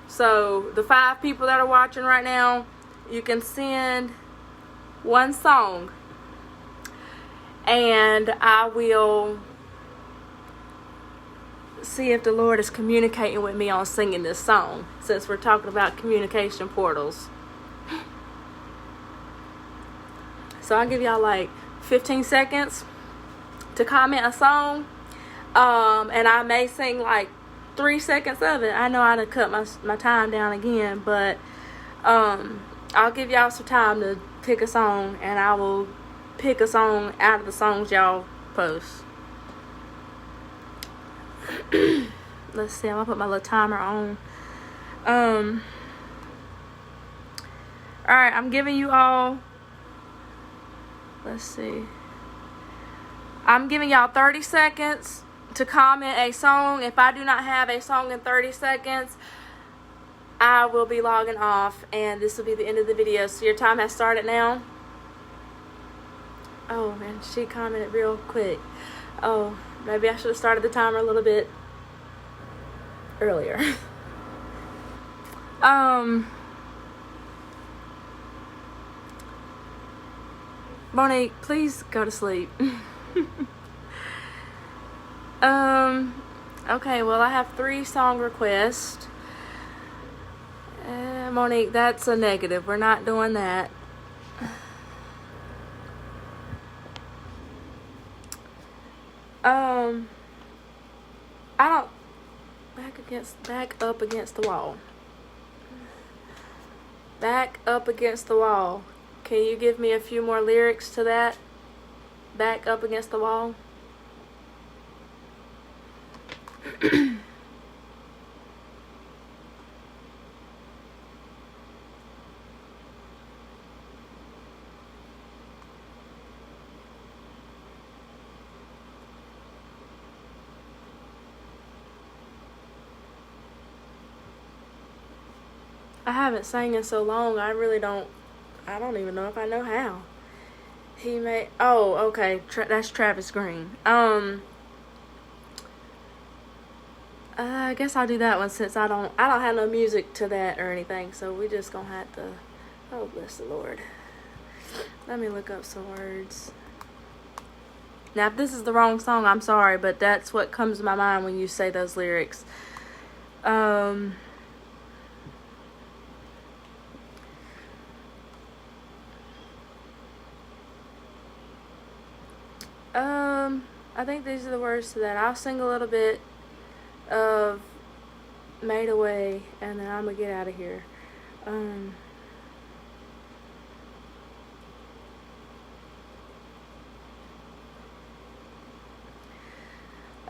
So the 5 people that are watching right now, you can send 1 song, and I will see if the Lord is communicating with me on singing this song, since we're talking about communication portals. So I'll give y'all like 15 seconds to comment a song, and I may sing like 3 seconds of it. I know I done cut my time down again, but I'll give y'all some time to pick a song, and I will pick a song out of the songs y'all post. Let's see, I'm gonna put my little timer on. Alright, I'm giving you all, let's see, I'm giving y'all 30 seconds to comment a song. If I do not have a song in 30 seconds, I will be logging off, and this will be the end of the video. So your time has started now. Oh man, she commented real quick. Oh, maybe I should have started the timer a little bit earlier. Monique, please go to sleep. Okay, well, I have 3 song requests. Monique, that's a negative. We're not doing that. I don't, back up against the wall. Back up against the wall. Can you give me a few more lyrics to that? Back up against the wall. I haven't sang in so long. I don't even know if I know how. He made. Oh, okay. That's Travis Green. I guess I'll do that one since I don't have no music to that or anything. So we just gonna have to. Oh, bless the Lord. Let me look up some words. Now, if this is the wrong song, I'm sorry, but that's what comes to my mind when you say those lyrics. I think these are the words to that. I'll sing a little bit of Made Away, and then I'm gonna get out of here.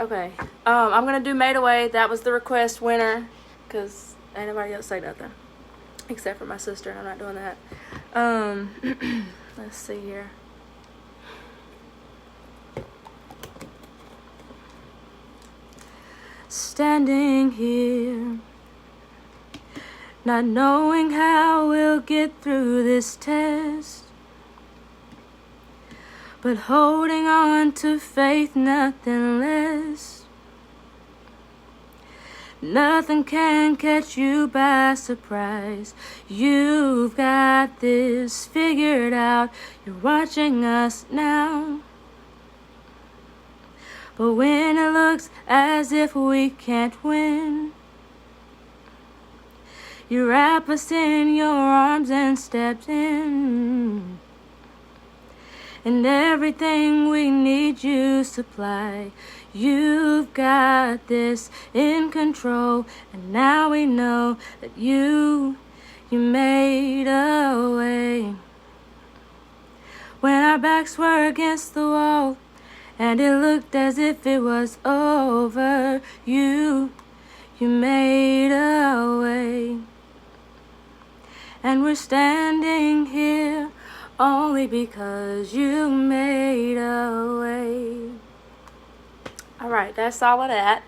Okay, I'm gonna do Made Away. That was the request winner, because ain't nobody else say nothing except for my sister, and I'm not doing that. Let's see here. Standing here, not knowing how we'll get through this test, but holding on to faith, nothing less. Nothing can catch you by surprise. You've got this figured out. You're watching us now. But when it looks as if we can't win, you wrap us in your arms and step in. And everything we need you supply. You've got this in control. And now we know that you made a way. When our backs were against the wall, and it looked as if it was over, you made a way. And we're standing here only because you made a way. Alright, that's all of that.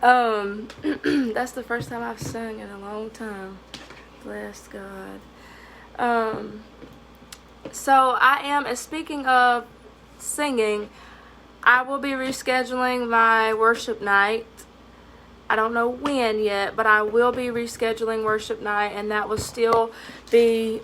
That's the first time I've sung in a long time. Bless God. So I am, speaking of singing, I will be rescheduling my worship night. I don't know when yet, but I will be rescheduling worship night, and that will still be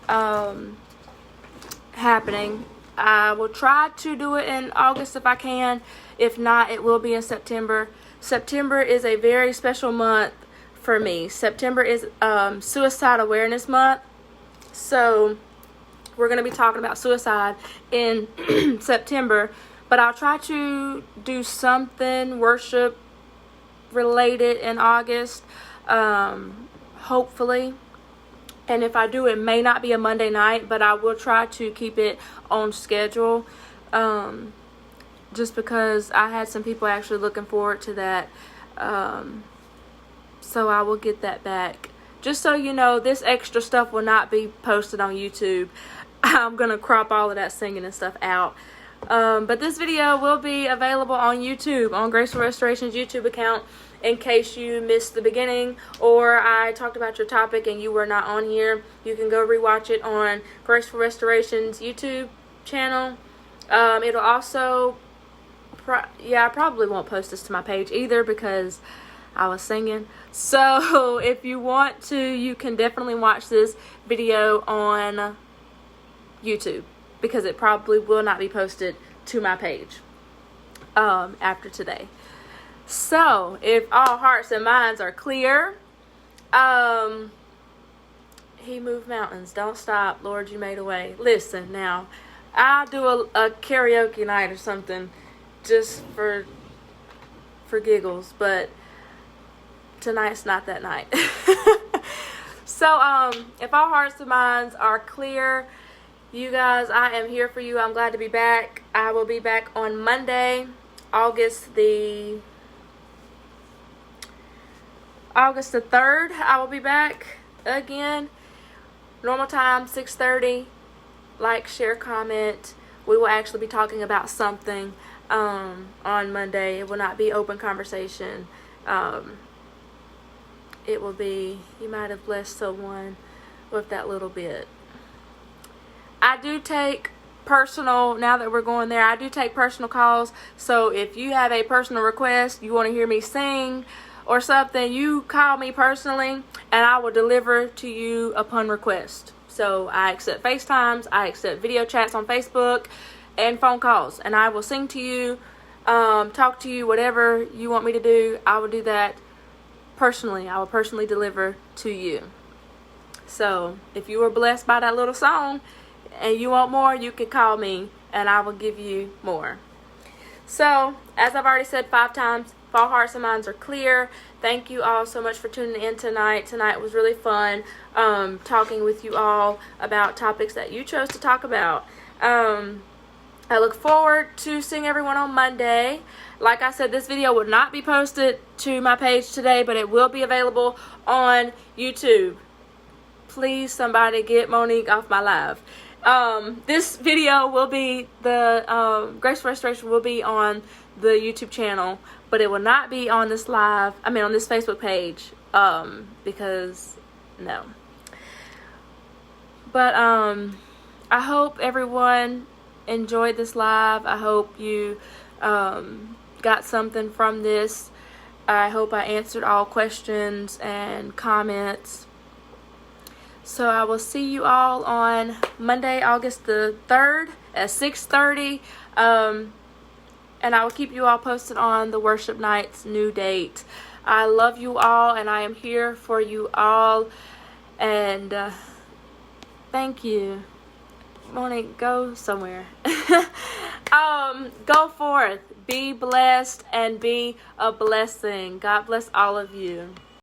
happening. I will try to do it in August if I can. If not, it will be in September. September is a very special month for me. September is Suicide Awareness Month. So we're going to be talking about suicide in September. But I'll try to do something worship related in August, hopefully. And if I do, it may not be a Monday night, but I will try to keep it on schedule. Just because I had some people actually looking forward to that. So I will get that back. Just so you know, this extra stuff will not be posted on YouTube. I'm going to crop all of that singing and stuff out. But this video will be available on YouTube, on Graceful Restoration's YouTube account, in case you missed the beginning or I talked about your topic and you were not on here. You can go rewatch it on Graceful Restoration's YouTube channel. It'll also, I probably won't post this to my page either because I was singing. So if you want to, you can definitely watch this video on YouTube, because it probably will not be posted to my page after today. So, if all hearts and minds are clear, He moved mountains. Don't stop. Lord, you made a way. Listen, now, I'll do a karaoke night or something just for giggles, but tonight's not that night. So, if all hearts and minds are clear, you guys, I am here for you. I'm glad to be back. I will be back on Monday, August the 3rd. I will be back again. Normal time, 6:30. Like, share, comment. We will actually be talking about something on Monday. It will not be open conversation. It will be, you might have blessed someone with that little bit. I do take personal, now that we're going there, I do take personal calls. So if you have a personal request, you want to hear me sing or something, you call me personally and I will deliver to you upon request. So I accept FaceTimes, I accept video chats on Facebook and phone calls, and I will sing to you, talk to you, whatever you want me to do, I will do that personally. I will personally deliver to you. So if you were blessed by that little song and you want more, you can call me and I will give you more. So, as I've already said 5 times, if all hearts and minds are clear, thank you all so much for tuning in tonight. Tonight was really fun, talking with you all about topics that you chose to talk about. I look forward to seeing everyone on Monday. Like I said, this video will not be posted to my page today, but it will be available on YouTube. Please, somebody get Monique off my live. This video will be, the Graceful Restoration will be on the YouTube channel, but it will not be on this live, on this Facebook page, because, no. But, I hope everyone enjoyed this live. I hope you, got something from this. I hope I answered all questions and comments. So I will see you all on Monday, August the 3rd at 6:30. And I will keep you all posted on the worship night's new date. I love you all, and I am here for you all. And thank you. Monique, go somewhere. Go forth. Be blessed and be a blessing. God bless all of you.